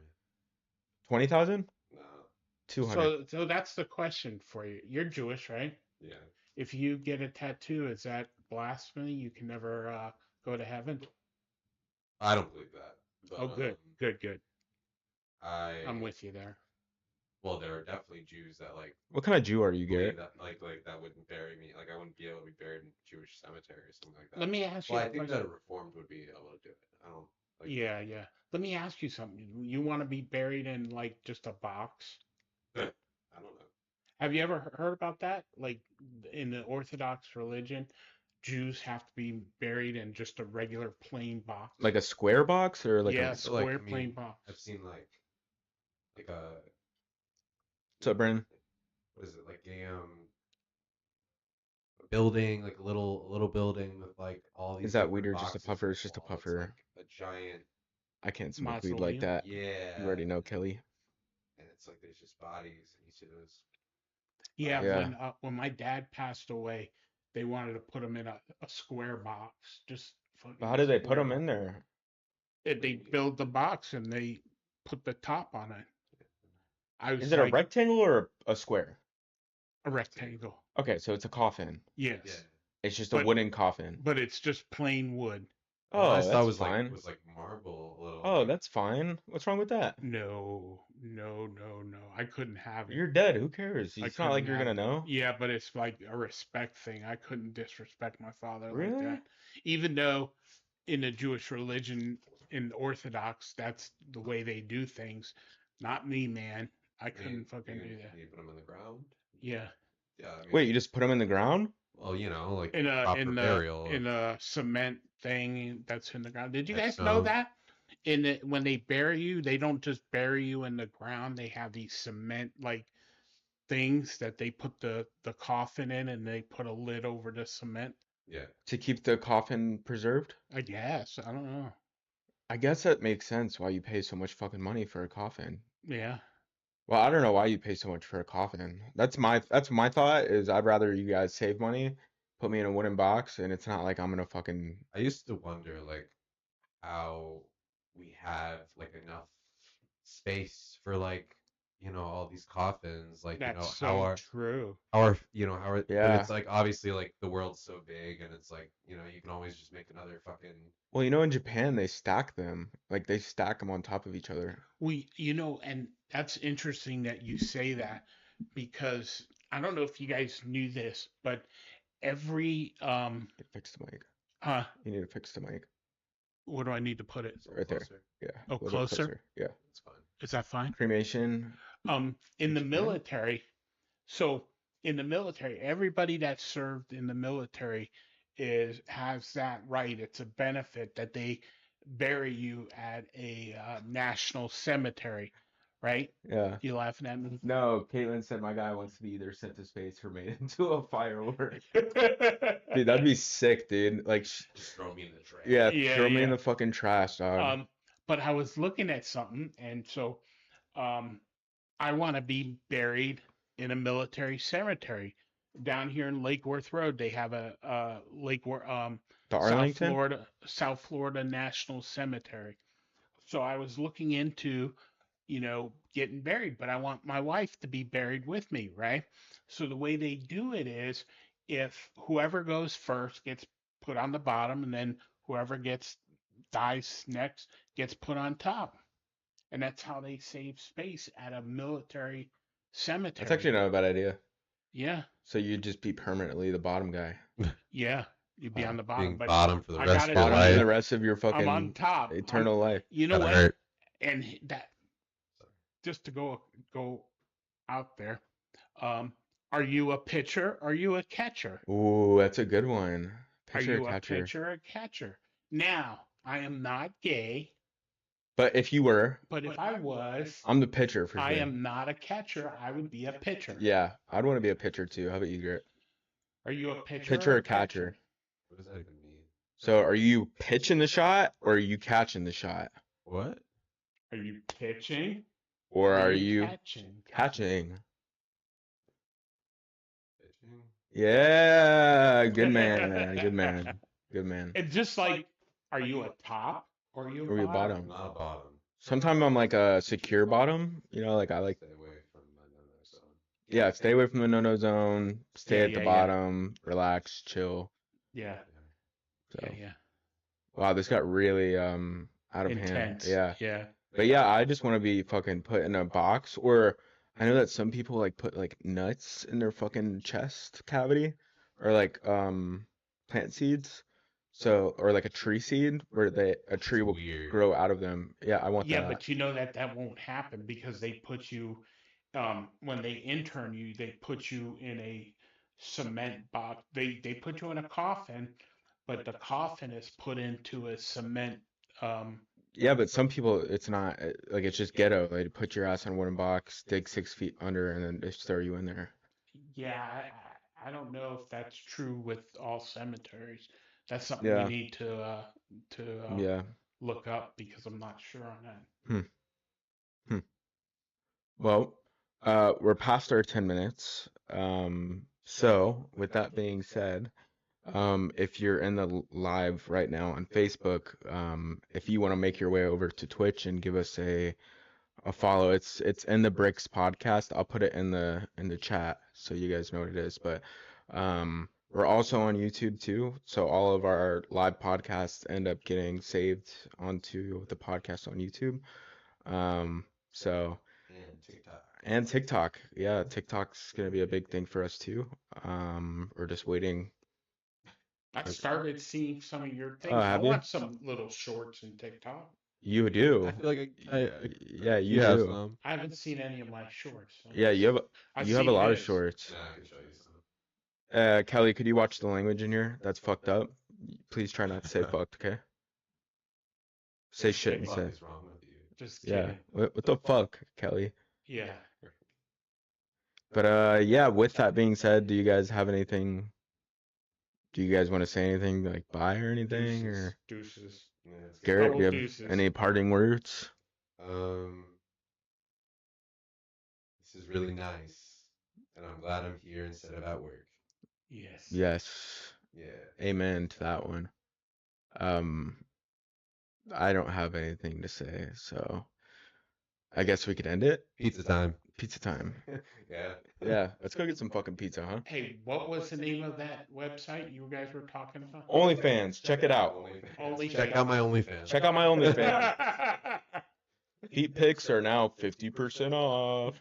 [SPEAKER 1] 20,000?
[SPEAKER 3] No.
[SPEAKER 1] 200.
[SPEAKER 2] So that's the question for you. You're Jewish, right?
[SPEAKER 3] Yeah.
[SPEAKER 2] If you get a tattoo, is that blasphemy? You can never go to heaven?
[SPEAKER 3] I don't believe that. But,
[SPEAKER 2] Oh, good. Good. I'm with you there.
[SPEAKER 3] Well, there are definitely Jews that like
[SPEAKER 1] What kind of Jew are you,
[SPEAKER 3] believe
[SPEAKER 1] Garrett?
[SPEAKER 3] that like that wouldn't bury me. Like I wouldn't be able to be buried in a Jewish cemetery or something like that.
[SPEAKER 2] Let me ask you
[SPEAKER 3] Well,
[SPEAKER 2] a
[SPEAKER 3] I think
[SPEAKER 2] question.
[SPEAKER 3] that a reformed would be able to do it. I don't. Like,
[SPEAKER 2] Yeah. Let me ask you something. You want to be buried in like just a box?
[SPEAKER 3] I don't know.
[SPEAKER 2] Have you ever heard about that? Like in the Orthodox religion, Jews have to be buried in just a regular plain box.
[SPEAKER 1] Like a square box or like
[SPEAKER 2] yeah,
[SPEAKER 1] a...
[SPEAKER 3] So, like,
[SPEAKER 2] square
[SPEAKER 3] I mean,
[SPEAKER 2] plain box.
[SPEAKER 3] I've seen like a
[SPEAKER 1] What's up, Brandon?
[SPEAKER 3] what is it like building, like a little building with like all these
[SPEAKER 1] Is that
[SPEAKER 3] different
[SPEAKER 1] weed or just a
[SPEAKER 3] boxes
[SPEAKER 1] puffer?
[SPEAKER 3] on
[SPEAKER 1] It's
[SPEAKER 3] the
[SPEAKER 1] just a
[SPEAKER 3] wall. It's
[SPEAKER 1] puffer.
[SPEAKER 3] like a giant,
[SPEAKER 1] I can't smoke weed like
[SPEAKER 2] Mausoleum.
[SPEAKER 1] that.
[SPEAKER 3] yeah,
[SPEAKER 1] You already know, Kelly.
[SPEAKER 3] and it's like there's just bodies in each of those
[SPEAKER 2] Yeah,
[SPEAKER 3] boxes.
[SPEAKER 1] Yeah.
[SPEAKER 2] when my dad passed away, they wanted to put him in a square box, just
[SPEAKER 1] But
[SPEAKER 2] fucking
[SPEAKER 1] how did they put
[SPEAKER 2] square
[SPEAKER 1] them in
[SPEAKER 2] box.
[SPEAKER 1] there?
[SPEAKER 2] They build the box and they put the top on it. I
[SPEAKER 1] Is
[SPEAKER 2] was
[SPEAKER 1] it a
[SPEAKER 2] like,
[SPEAKER 1] rectangle or a square?
[SPEAKER 2] a rectangle.
[SPEAKER 1] Okay, so it's a coffin.
[SPEAKER 2] Yes,
[SPEAKER 3] Yeah.
[SPEAKER 1] It's just a
[SPEAKER 2] but
[SPEAKER 1] wooden coffin.
[SPEAKER 2] but it's just plain wood.
[SPEAKER 3] The one I
[SPEAKER 1] Oh,
[SPEAKER 3] saw
[SPEAKER 1] that's
[SPEAKER 3] was
[SPEAKER 1] fine.
[SPEAKER 3] like marble a little.
[SPEAKER 1] Oh,
[SPEAKER 3] Like,
[SPEAKER 1] that's fine. What's wrong with that?
[SPEAKER 2] No, no, no, no. I couldn't have it.
[SPEAKER 1] You're dead. Who cares?
[SPEAKER 2] I
[SPEAKER 1] It's not like
[SPEAKER 2] couldn't
[SPEAKER 1] you're
[SPEAKER 2] have
[SPEAKER 1] gonna
[SPEAKER 2] it.
[SPEAKER 1] know.
[SPEAKER 2] Yeah, but it's like a respect thing. I couldn't disrespect my father like
[SPEAKER 1] Really?
[SPEAKER 2] that. Even though in the Jewish religion, in Orthodox, that's the way they do things. Not me, man. I couldn't fucking do that.
[SPEAKER 3] you put them in the ground.
[SPEAKER 2] Yeah.
[SPEAKER 3] Yeah, I mean,
[SPEAKER 1] Wait, you just put them in the ground?
[SPEAKER 3] well, you know, like
[SPEAKER 2] In a
[SPEAKER 3] proper burial.
[SPEAKER 2] in a cement thing that's in the ground. Did you guys
[SPEAKER 3] Headstone.
[SPEAKER 2] know that? When they bury you, they don't just bury you in the ground. They have these cement like things that they put the coffin in, and they put a lid over the cement.
[SPEAKER 3] Yeah.
[SPEAKER 1] To keep the coffin preserved?
[SPEAKER 2] I guess. I don't know.
[SPEAKER 1] I guess that makes sense why you pay so much fucking money for a coffin.
[SPEAKER 2] Yeah.
[SPEAKER 1] Well, I don't know why you pay so much for a coffin. That's my thought is I'd rather you guys save money, put me in a wooden box, and it's not like I'm gonna fucking
[SPEAKER 3] I used to wonder like how we have like enough space for like, you know, all these coffins, like, you know,
[SPEAKER 2] That's
[SPEAKER 3] how
[SPEAKER 2] so
[SPEAKER 3] are
[SPEAKER 2] true.
[SPEAKER 3] you know, how are, but
[SPEAKER 1] Yeah.
[SPEAKER 3] it's like obviously like the world's so big and it's like, you know, you can always just make another fucking.
[SPEAKER 1] Well, you know, in Japan they stack them. Like they stack them on top of each other.
[SPEAKER 2] And that's interesting that you say that because I don't know if you guys knew this, but every
[SPEAKER 1] Fix the mic.
[SPEAKER 2] uh
[SPEAKER 1] You need to fix the mic.
[SPEAKER 2] what do I need to put it?
[SPEAKER 1] Right there.
[SPEAKER 3] Closer.
[SPEAKER 1] Yeah.
[SPEAKER 2] Oh,
[SPEAKER 1] A little bit
[SPEAKER 2] closer?
[SPEAKER 1] Yeah.
[SPEAKER 3] That's fine.
[SPEAKER 2] Is that fine?
[SPEAKER 1] Cremation.
[SPEAKER 2] In the
[SPEAKER 1] Japan?
[SPEAKER 2] military, so in the military, everybody that served in the military has that right. It's a benefit that they bury you at a national cemetery, right?
[SPEAKER 1] Yeah.
[SPEAKER 2] You laughing at me?
[SPEAKER 1] No, Caitlin said my guy wants to be either sent to space or made into a firework. Dude, that'd be sick, dude. Like,
[SPEAKER 3] Just throw me in the trash.
[SPEAKER 1] yeah,
[SPEAKER 2] Yeah,
[SPEAKER 1] throw me in
[SPEAKER 2] yeah.
[SPEAKER 1] the fucking trash, dog.
[SPEAKER 2] But I was looking at something, and so I want to be buried in a military cemetery down here in Lake Worth Road. They have a Lake Worth
[SPEAKER 1] The Arlington?
[SPEAKER 2] South Florida National Cemetery. So I was looking into, getting buried, but I want my wife to be buried with me, right? So the way they do it is if whoever goes first gets put on the bottom, and then whoever dies next gets put on top. And that's how they save space at a military cemetery.
[SPEAKER 1] That's actually not a bad idea.
[SPEAKER 2] Yeah,
[SPEAKER 1] So you'd just be permanently the bottom guy.
[SPEAKER 2] yeah. You'd be on the bottom,
[SPEAKER 3] Being
[SPEAKER 2] but
[SPEAKER 3] bottom for the
[SPEAKER 2] I
[SPEAKER 3] rest
[SPEAKER 2] gotta
[SPEAKER 3] of your
[SPEAKER 1] Bottom
[SPEAKER 2] tell
[SPEAKER 1] for
[SPEAKER 2] you,
[SPEAKER 1] the
[SPEAKER 3] life.
[SPEAKER 1] rest of your
[SPEAKER 2] I'm on
[SPEAKER 1] fucking
[SPEAKER 2] top.
[SPEAKER 1] eternal life.
[SPEAKER 2] You know
[SPEAKER 3] Gotta
[SPEAKER 2] what?
[SPEAKER 3] hurt.
[SPEAKER 2] And that just to go out there. Are you a pitcher? Or are you a catcher?
[SPEAKER 1] Ooh, that's a good one.
[SPEAKER 2] Are
[SPEAKER 1] Pitcher or
[SPEAKER 2] you a
[SPEAKER 1] catcher?
[SPEAKER 2] pitcher or a catcher? Now, I am not gay,
[SPEAKER 1] But if you were,
[SPEAKER 2] but if I was,
[SPEAKER 1] I'm the pitcher for
[SPEAKER 2] I
[SPEAKER 1] sure.
[SPEAKER 2] am not a catcher. I would be a pitcher.
[SPEAKER 1] Yeah, I'd want to be a pitcher too. How about you, Garrett?
[SPEAKER 2] Are you a pitcher?
[SPEAKER 1] Pitcher
[SPEAKER 2] or
[SPEAKER 1] or catcher?
[SPEAKER 3] What does that even mean?
[SPEAKER 1] So are you pitching the shot or are you catching the shot?
[SPEAKER 3] What?
[SPEAKER 2] Are you pitching?
[SPEAKER 1] Or are you
[SPEAKER 2] catching?
[SPEAKER 1] catching?
[SPEAKER 3] Pitching?
[SPEAKER 1] Yeah, good man, good man, good man.
[SPEAKER 2] It's just like, are you a top or are you
[SPEAKER 1] Or
[SPEAKER 2] a
[SPEAKER 1] you
[SPEAKER 2] bottom?
[SPEAKER 1] bottom?
[SPEAKER 3] Not a bottom.
[SPEAKER 1] Sometimes I'm like a secure bottom. You know, like I like,
[SPEAKER 3] Stay away from my no-no zone.
[SPEAKER 1] yeah, stay away from the no-no zone, stay
[SPEAKER 2] Yeah,
[SPEAKER 1] at the
[SPEAKER 2] yeah, yeah.
[SPEAKER 1] bottom, relax, chill.
[SPEAKER 2] Yeah,
[SPEAKER 1] So,
[SPEAKER 2] yeah, yeah.
[SPEAKER 1] wow, this got really out of hand.
[SPEAKER 2] Intense.
[SPEAKER 1] Yeah.
[SPEAKER 2] Yeah.
[SPEAKER 1] But yeah, I just want to be fucking put in a box, or I know that some people like put like nuts in their fucking chest cavity, or like plant seeds. So, or like a tree seed where a tree will
[SPEAKER 3] Weird.
[SPEAKER 1] grow out of them. Yeah, I want
[SPEAKER 2] Yeah,
[SPEAKER 1] that.
[SPEAKER 2] but you know that won't happen because they put you, when they intern you, they put you in a cement box. They put you in a coffin, but the coffin is put into a cement.
[SPEAKER 1] Yeah, but some people it's not like it's just ghetto. They put your ass in a wooden box, dig 6 feet under, and then just throw you in there.
[SPEAKER 2] Yeah, I don't know if that's true with all cemeteries. That's something we
[SPEAKER 1] Yeah.
[SPEAKER 2] need to
[SPEAKER 1] Yeah.
[SPEAKER 2] look up because I'm not sure on that.
[SPEAKER 1] Hmm. Hmm. Well, we're past our 10 minutes. So with that being said, if you're in the live right now on Facebook, if you want to make your way over to Twitch and give us a follow, it's in the Bricks podcast. I'll put it in the chat so you guys know what it is. But we're also on YouTube too, so all of our live podcasts end up getting saved onto the podcast on YouTube. So
[SPEAKER 3] And TikTok.
[SPEAKER 1] yeah, TikTok's gonna be a big thing for us too. We're just waiting.
[SPEAKER 2] I started seeing some of your
[SPEAKER 1] Oh,
[SPEAKER 2] things. I
[SPEAKER 1] have you?
[SPEAKER 2] want some little shorts in TikTok.
[SPEAKER 1] You do.
[SPEAKER 3] I feel like
[SPEAKER 1] Yeah, you
[SPEAKER 3] have
[SPEAKER 1] do.
[SPEAKER 3] some.
[SPEAKER 2] I haven't seen any of my shorts. So
[SPEAKER 1] Yeah,
[SPEAKER 2] I've
[SPEAKER 1] you have a
[SPEAKER 2] seen
[SPEAKER 1] lot of
[SPEAKER 2] his.
[SPEAKER 1] shorts.
[SPEAKER 3] Yeah, I can show you some.
[SPEAKER 1] Kelly, could you watch the language in here? That's fucked up. Please try not to say fucked, okay? Say shit
[SPEAKER 3] What the fuck
[SPEAKER 1] instead.
[SPEAKER 3] is wrong with you?
[SPEAKER 2] Just
[SPEAKER 1] Yeah.
[SPEAKER 2] kidding.
[SPEAKER 1] What the fuck, Kelly?
[SPEAKER 2] Yeah.
[SPEAKER 1] But yeah, with that being said, do you guys have anything? Do you guys want to say anything like bye or anything? Or
[SPEAKER 2] Deuces.
[SPEAKER 3] Yeah, it's good.
[SPEAKER 1] Garrett, do you have
[SPEAKER 2] Deuces.
[SPEAKER 1] any parting words?
[SPEAKER 3] This is really nice, and I'm glad I'm here instead of at work.
[SPEAKER 2] Yes.
[SPEAKER 1] Yes.
[SPEAKER 3] Yeah.
[SPEAKER 1] Amen to that one. I don't have anything to say, so I guess we could end it.
[SPEAKER 3] Pizza time.
[SPEAKER 1] Pizza time.
[SPEAKER 3] Yeah.
[SPEAKER 1] Yeah, let's go get some fucking pizza, huh?
[SPEAKER 2] Hey, what was the name of that website you guys were talking about?
[SPEAKER 1] OnlyFans, check it out.
[SPEAKER 3] Check out my OnlyFans.
[SPEAKER 1] Check out my OnlyFans. Feet pics are now 50% off.